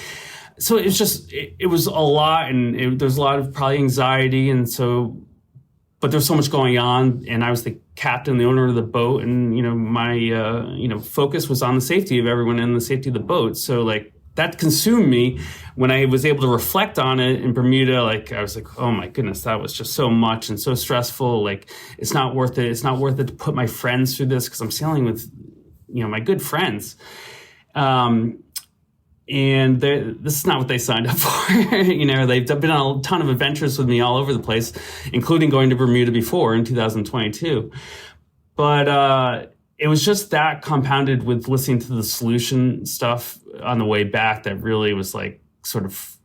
So it's just, it was a lot, and there's a lot of probably anxiety, and so, but there's so much going on, and I was the captain, the owner of the boat, and my focus was on the safety of everyone and the safety of the boat. So like, that consumed me. When I was able to reflect on it in Bermuda, like I was like, oh my goodness, that was just so much and so stressful. Like, it's not worth it. It's not worth it to put my friends through this, because I'm sailing with, my good friends. And this is not what they signed up for. They've been on a ton of adventures with me all over the place, including going to Bermuda before in 2022. But it was just that compounded with listening to the solution stuff on the way back that really was like sort of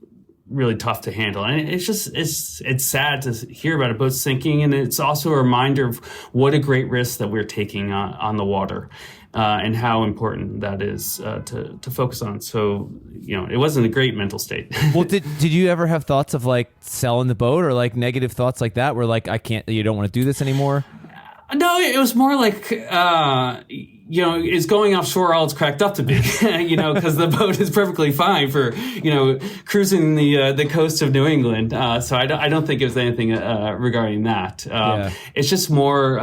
really tough to handle. And it's sad to hear about a boat sinking. And it's also a reminder of what a great risk that we're taking on the water, and how important that is to focus on. So, it wasn't a great mental state. Well, did you ever have thoughts of like selling the boat, or like negative thoughts like that where like, you don't want to do this anymore? No, it was more like, is going offshore all it's cracked up to be, because the boat is perfectly fine for, cruising the coast of New England. So I don't think it was anything regarding that. It's just more,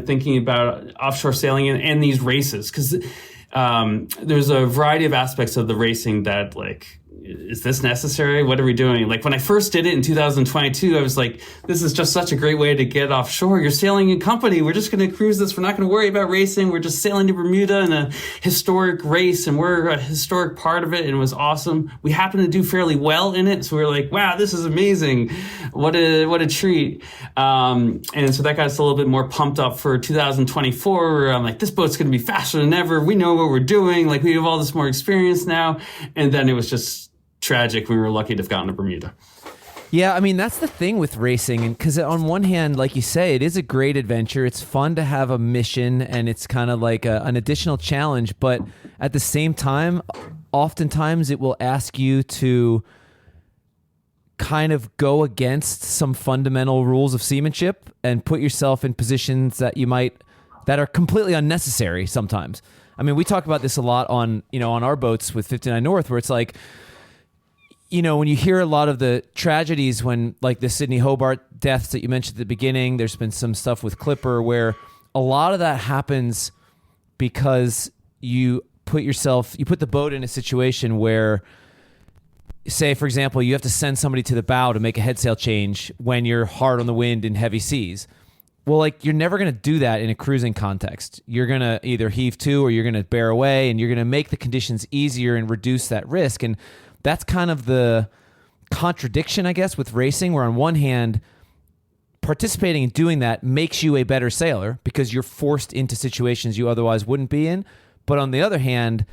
thinking about offshore sailing and these races, because there's a variety of aspects of the racing that like, is this necessary? What are we doing? Like when I first did it in 2022, I was like, this is just such a great way to get offshore. You're sailing in company. We're just going to cruise this. We're not going to worry about racing. We're just sailing to Bermuda in a historic race, and we're a historic part of it. And it was awesome. We happened to do fairly well in it. So we were like, wow, this is amazing. What a treat. And so that got us a little bit more pumped up for 2024. Where I'm like, this boat's going to be faster than ever. We know what we're doing. Like we have all this more experience now. And then it was just tragic. We were lucky to have gotten to Bermuda. Yeah, I mean, that's the thing with racing. And because on one hand, like you say, it is a great adventure. It's fun to have a mission, and it's kind of like an additional challenge. But at the same time, oftentimes it will ask you to kind of go against some fundamental rules of seamanship and put yourself in positions that that are completely unnecessary sometimes. I mean, we talk about this a lot on our boats with 59 North, where it's like, when you hear a lot of the tragedies, when like the Sydney Hobart deaths that you mentioned at the beginning, there's been some stuff with Clipper where a lot of that happens because you put the boat in a situation where, say, for example, you have to send somebody to the bow to make a head sail change when you're hard on the wind in heavy seas. Well, like, you're never going to do that in a cruising context. You're going to either heave to or you're going to bear away, and you're going to make the conditions easier and reduce that risk. And that's kind of the contradiction, I guess, with racing, where on one hand, participating in doing that makes you a better sailor because you're forced into situations you otherwise wouldn't be in. But on the other hand,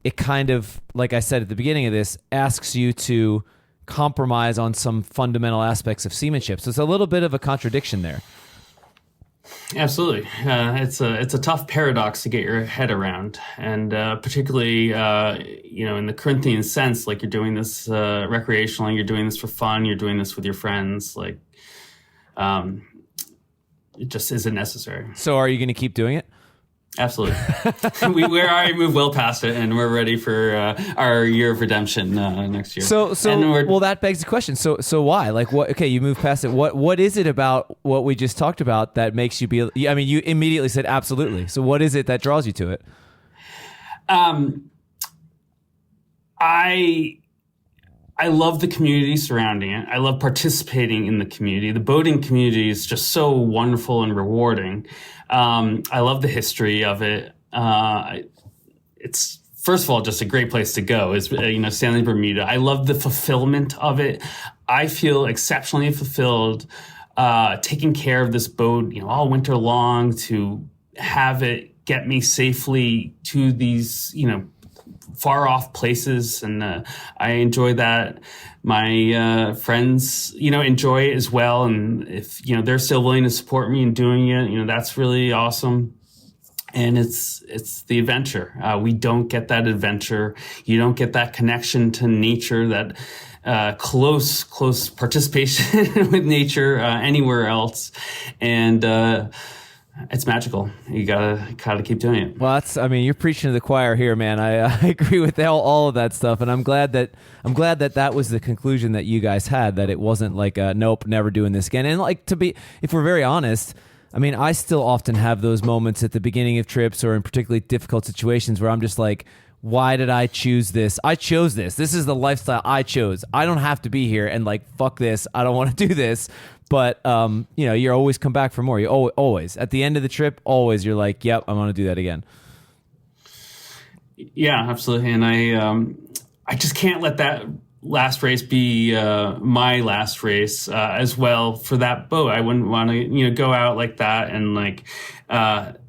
it kind of, like I said at the beginning of this, asks you to compromise on some fundamental aspects of seamanship. So it's a little bit of a contradiction there. Absolutely. It's a tough paradox to get your head around. And particularly, in the Corinthian sense, like, you're doing this recreationally, you're doing this for fun, you're doing this with your friends, like, it just isn't necessary. So are you going to keep doing it? Absolutely. We're already moved well past it, and we're ready for our year of redemption next year. So well, that begs the question. So why? Like, what? Okay, you moved past it. What is it about what we just talked about that makes you be? I mean, you immediately said absolutely. So what is it that draws you to it? I love the community surrounding it. I love participating in the community. The boating community is just so wonderful and rewarding. I love the history of it. It's, first of all, just a great place to go is, sailing Bermuda. I love the fulfillment of it. I feel exceptionally fulfilled taking care of this boat, all winter long, to have it get me safely to these, far off places. And I enjoy that. My friends, enjoy it as well. And if, they're still willing to support me in doing it, that's really awesome. And it's the adventure. We don't get that adventure. You don't get that connection to nature, that close participation with nature anywhere else. And it's magical. You gotta keep doing it. Well, you're preaching to the choir here, man. I agree with all of that stuff, and I'm glad that was the conclusion that you guys had. That it wasn't like, nope, never doing this again. And like, if we're very honest, I still often have those moments at the beginning of trips or in particularly difficult situations where I'm just like, why did I choose this? I chose this. This is the lifestyle I chose. I don't have to be here, and like, fuck this. I don't want to do this. But, you always come back for more. You always, at the end of the trip, always, you're like, yep, I want to do that again. Yeah, absolutely. And I just can't let that last race be my last race as well for that boat. I wouldn't want to, go out like that. And like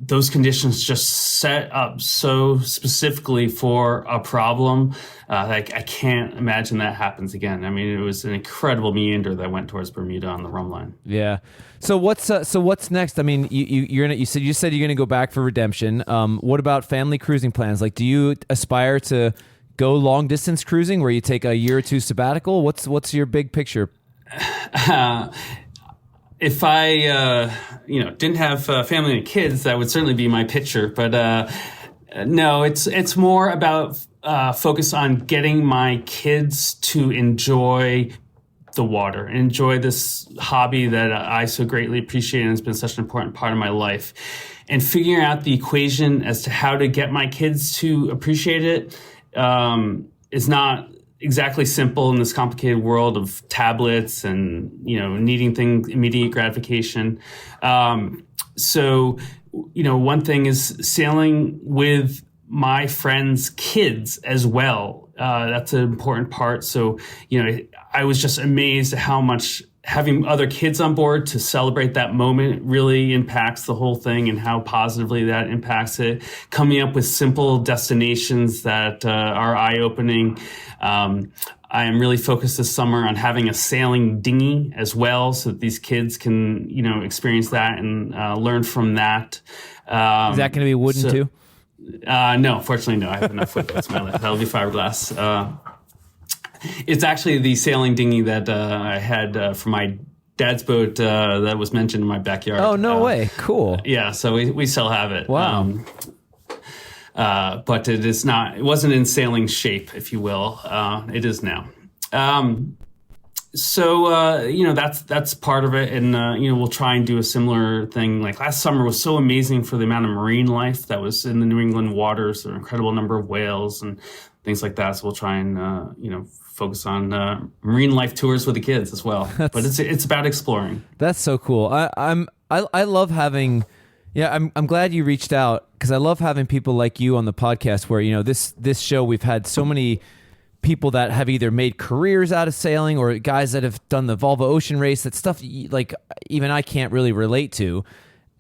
those conditions just set up so specifically for a problem. Like, I can't imagine that happens again. It was an incredible meander that went towards Bermuda on the rum line. Yeah. So what's next? You said you're gonna go back for redemption. What about family cruising plans? Like, do you aspire to go long distance cruising where you take a year or two sabbatical? What's your big picture? If I didn't have family and kids, that would certainly be my picture. But no, it's more about focus on getting my kids to enjoy the water and enjoy this hobby that I so greatly appreciate and has been such an important part of my life. And figuring out the equation as to how to get my kids to appreciate it is not exactly simple in this complicated world of tablets and, needing immediate gratification. So, one thing is sailing with my friends' kids as well. That's an important part. So, I was just amazed at how much having other kids on board to celebrate that moment really impacts the whole thing and how positively that impacts it. Coming up with simple destinations that are eye-opening. I am really focused this summer on having a sailing dinghy as well, so that these kids can, experience that and learn from that. Is that going to be wooden too? No, fortunately, no. I have enough wood. That's my life. That'll be fiberglass. It's actually the sailing dinghy that I had for my dad's boat that was mentioned in my backyard. Oh, no way. Cool. Yeah, so we still have it. Wow. But it wasn't in sailing shape, if you will. It is now. So that's part of it, and we'll try and do a similar thing. Like last summer was so amazing for the amount of marine life that was in the New England waters. There were an incredible number of whales and things like that. So we'll try and focus on marine life tours with the kids as well. But it's about exploring. That's so cool. I love having. Yeah, I'm glad you reached out, because I love having people like you on the podcast. Where this show, we've had so many people that have either made careers out of sailing, or guys that have done the Volvo Ocean Race. That stuff like even I can't really relate to.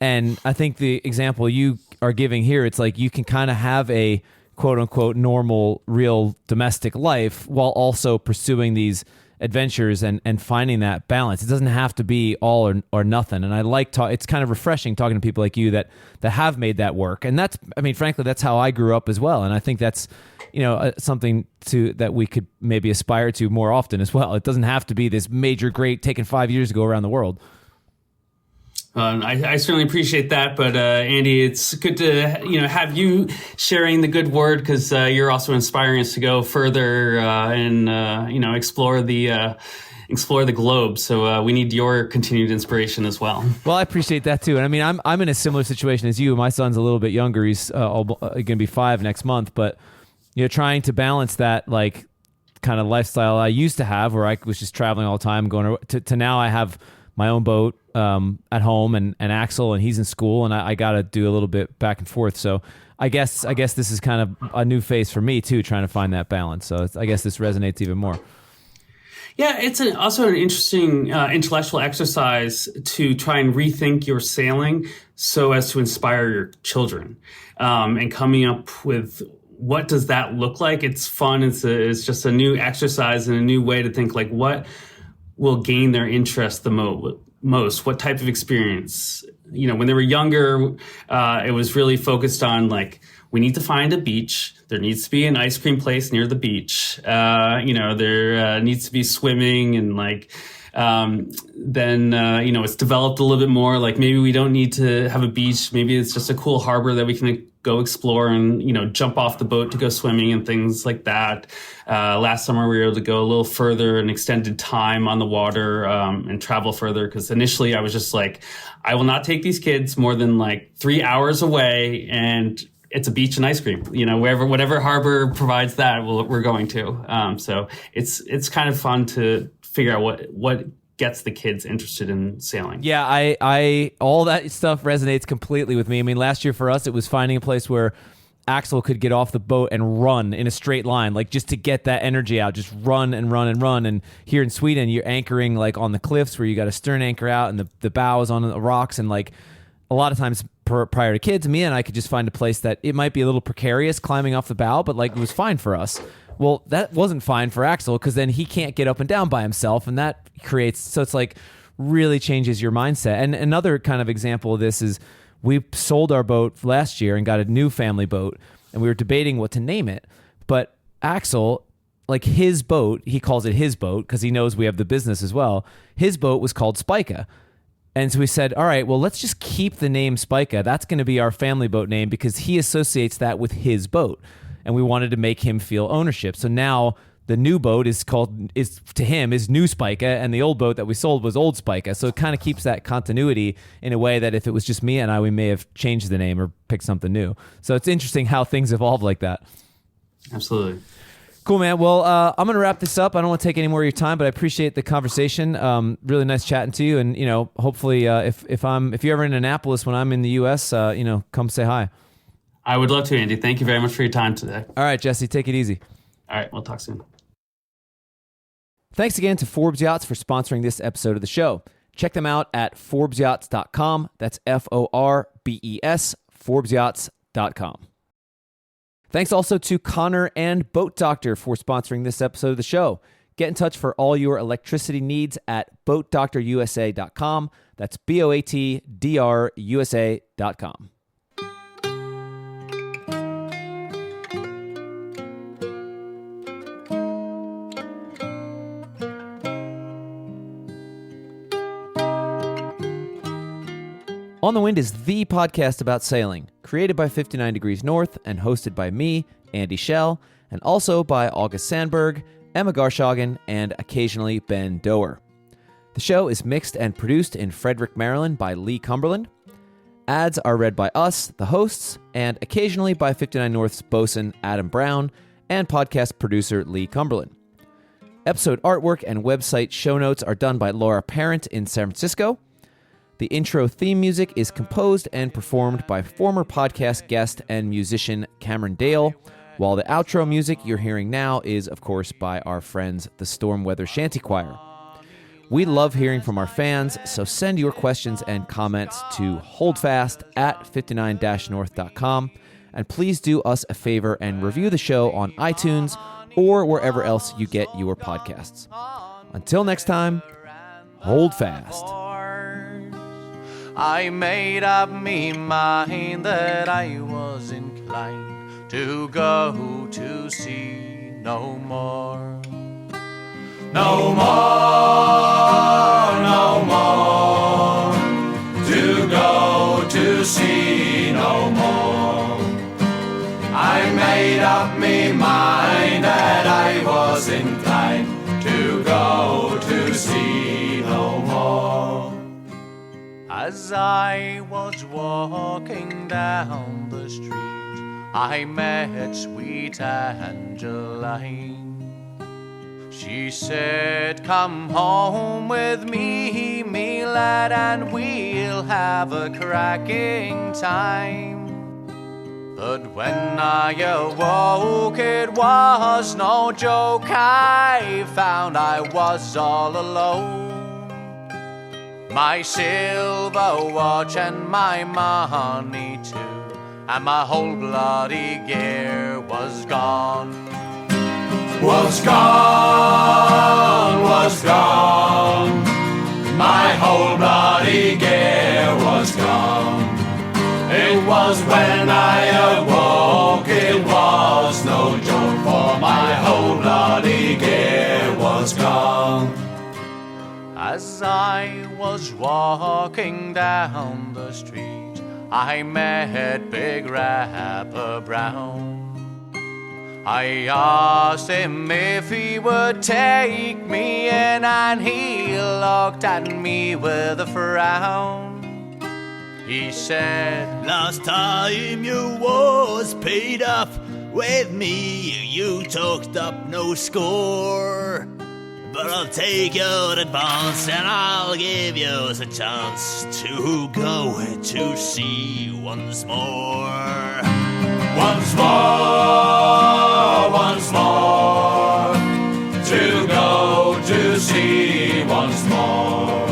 And I think the example you are giving here, it's like you can kind of have a quote unquote normal, real domestic life while also pursuing these adventures and finding that balance. It doesn't have to be all or nothing. And I like it's kind of refreshing talking to people like you that have made that work. And frankly, that's how I grew up as well. And I think that's something that we could maybe aspire to more often as well. It doesn't have to be this major great taking 5 years to go around the world. I certainly appreciate that, but Andy, it's good to have you sharing the good word, because you're also inspiring us to go further and explore the globe. So we need your continued inspiration as well. Well, I appreciate that too. And I mean, I'm in a similar situation as you. My son's a little bit younger. He's going to be 5 next month, but trying to balance that like kind of lifestyle I used to have, where I was just traveling all the time, going to now I have my own boat at home, and Axel, and he's in school, and I got to do a little bit back and forth. So I guess this is kind of a new phase for me too, trying to find that balance. So I guess this resonates even more. Yeah, it's also an interesting intellectual exercise to try and rethink your sailing so as to inspire your children, and coming up with what does that look like. It's fun. It's just a new exercise and a new way to think, like, what will gain their interest the most, what type of experience. When they were younger, it was really focused on, like, we need to find a beach. There needs to be an ice cream place near the beach. There needs to be swimming, and then it's developed a little bit more. Like, maybe we don't need to have a beach. Maybe it's just a cool harbor that we can go explore and, jump off the boat to go swimming and things like that. Last summer, we were able to go a little further and extended time on the water and travel further. Because initially I was just like, I will not take these kids more than like 3 hours away, and it's a beach and ice cream, whatever harbor provides that, we're going to. So it's kind of fun to figure out what gets the kids interested in sailing. Yeah, I all that stuff resonates completely with me. I mean, last year for us, it was finding a place where Axel could get off the boat and run in a straight line, like just to get that energy out, just run and run and run. And here in Sweden, you're anchoring like on the cliffs where you got a stern anchor out and the bow is on the rocks. And like a lot of times prior to kids, Mia and I could just find a place that it might be a little precarious climbing off the bow, but like it was fine for us. Well, that wasn't fine for Axel, because then he can't get up and down by himself, and that creates, so it's like really changes your mindset. And another kind of example of this is we sold our boat last year and got a new family boat, and we were debating what to name it. But Axel, like his boat, he calls it his boat because he knows we have the business as well. His boat was called Spica. And so we said, all right, well, let's just keep the name Spica. That's going to be our family boat name because he associates that with his boat. And we wanted to make him feel ownership. So now the new boat is to him New Spica, and the old boat that we sold was Old Spica. So it kind of keeps that continuity in a way that if it was just Mia and I, we may have changed the name or picked something new. So it's interesting how things evolve like that. Absolutely. Cool, man. Well, I'm going to wrap this up. I don't want to take any more of your time, but I appreciate the conversation. Really nice chatting to you. And, hopefully if you're ever in Annapolis when I'm in the U.S., come say hi. I would love to, Andy. Thank you very much for your time today. All right, Jesse, take it easy. All right, we'll talk soon. Thanks again to Forbes Yachts for sponsoring this episode of the show. Check them out at ForbesYachts.com. That's FORBES, ForbesYachts.com. Thanks also to Connor and Boat Doctor for sponsoring this episode of the show. Get in touch for all your electricity needs at BoatDoctorUSA.com. That's BOATDRUSA.com. On the Wind is the podcast about sailing, created by 59 Degrees North and hosted by me, Andy Schell, and also by August Sandberg, Emma Garshagen, and occasionally Ben Doer. The show is mixed and produced in Frederick, Maryland by Lee Cumberland. Ads are read by us, the hosts, and occasionally by 59 North's bosun Adam Brown and podcast producer Lee Cumberland. Episode artwork and website show notes are done by Laura Parent in San Francisco. The intro theme music is composed and performed by former podcast guest and musician Cameron Dale, while the outro music you're hearing now is, of course, by our friends, the Stormweather Shanty Choir. We love hearing from our fans, so send your questions and comments to holdfast@59-north.com, and please do us a favor and review the show on iTunes or wherever else you get your podcasts. Until next time, hold fast. I made up me mind that I was inclined to go to sea no more. No more, no more, to go to sea no more. I made up me mind that I was inclined to go to sea no more. As I was walking down the street, I met sweet Angeline. She said, come home with me, me lad, and we'll have a cracking time. But when I awoke, it was no joke. I found I was all alone. My silver watch and my money too, and my whole bloody gear was gone. Was gone, was gone. My whole bloody gear was gone. It was when I awoke, it was no joke, for my whole bloody gear was gone. As I was walking down the street, I met Big Rapper Brown. I asked him if he would take me in, and he looked at me with a frown. He said, last time you was paid up with me, you took up no score. But I'll take your advance and I'll give you a chance to go to sea once more. Once more, once more, to go to sea once more.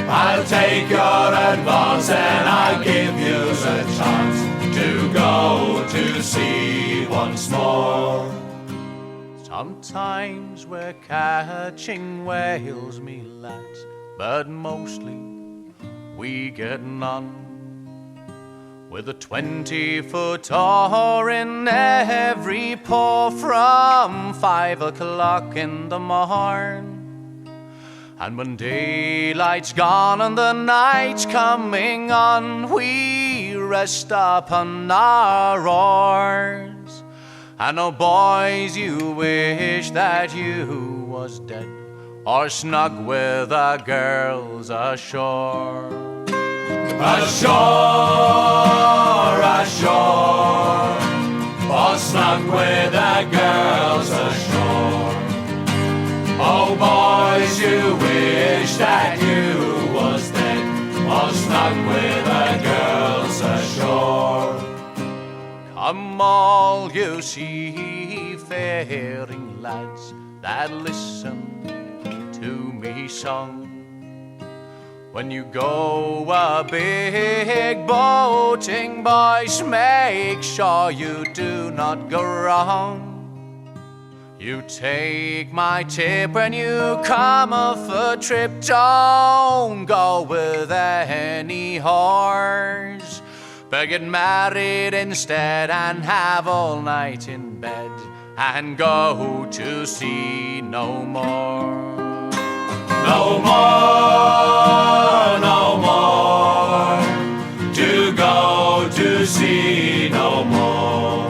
I'll take your advance and I'll give you a chance to go to sea once more. Sometimes we're catching whales, me lads, but mostly we get none. With a 20-foot oar in every paw from 5 o'clock in the morn. And when daylight's gone and the night's coming on, we rest upon our oars. And oh boys, you wish that you was dead or snug with the girls ashore. Ashore, ashore, or snug with the girls ashore. Oh boys, you wish that you was dead or snug with the girls ashore. Come all you seafaring lads that listen to me song. When you go a big boating, boys, make sure you do not go wrong. You take my tip when you come off a trip, don't go with any whores. But get married instead and have all night in bed and go to sea no more. No more, no more, to go to sea no more.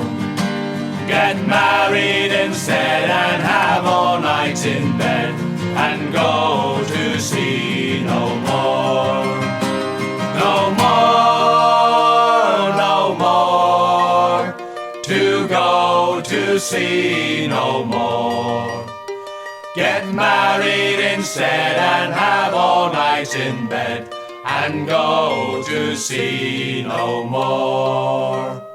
Get married instead and have all night in bed and go to sea no more. No more, no more, to go to sea no more. Get married instead and have all night in bed and go to sea no more.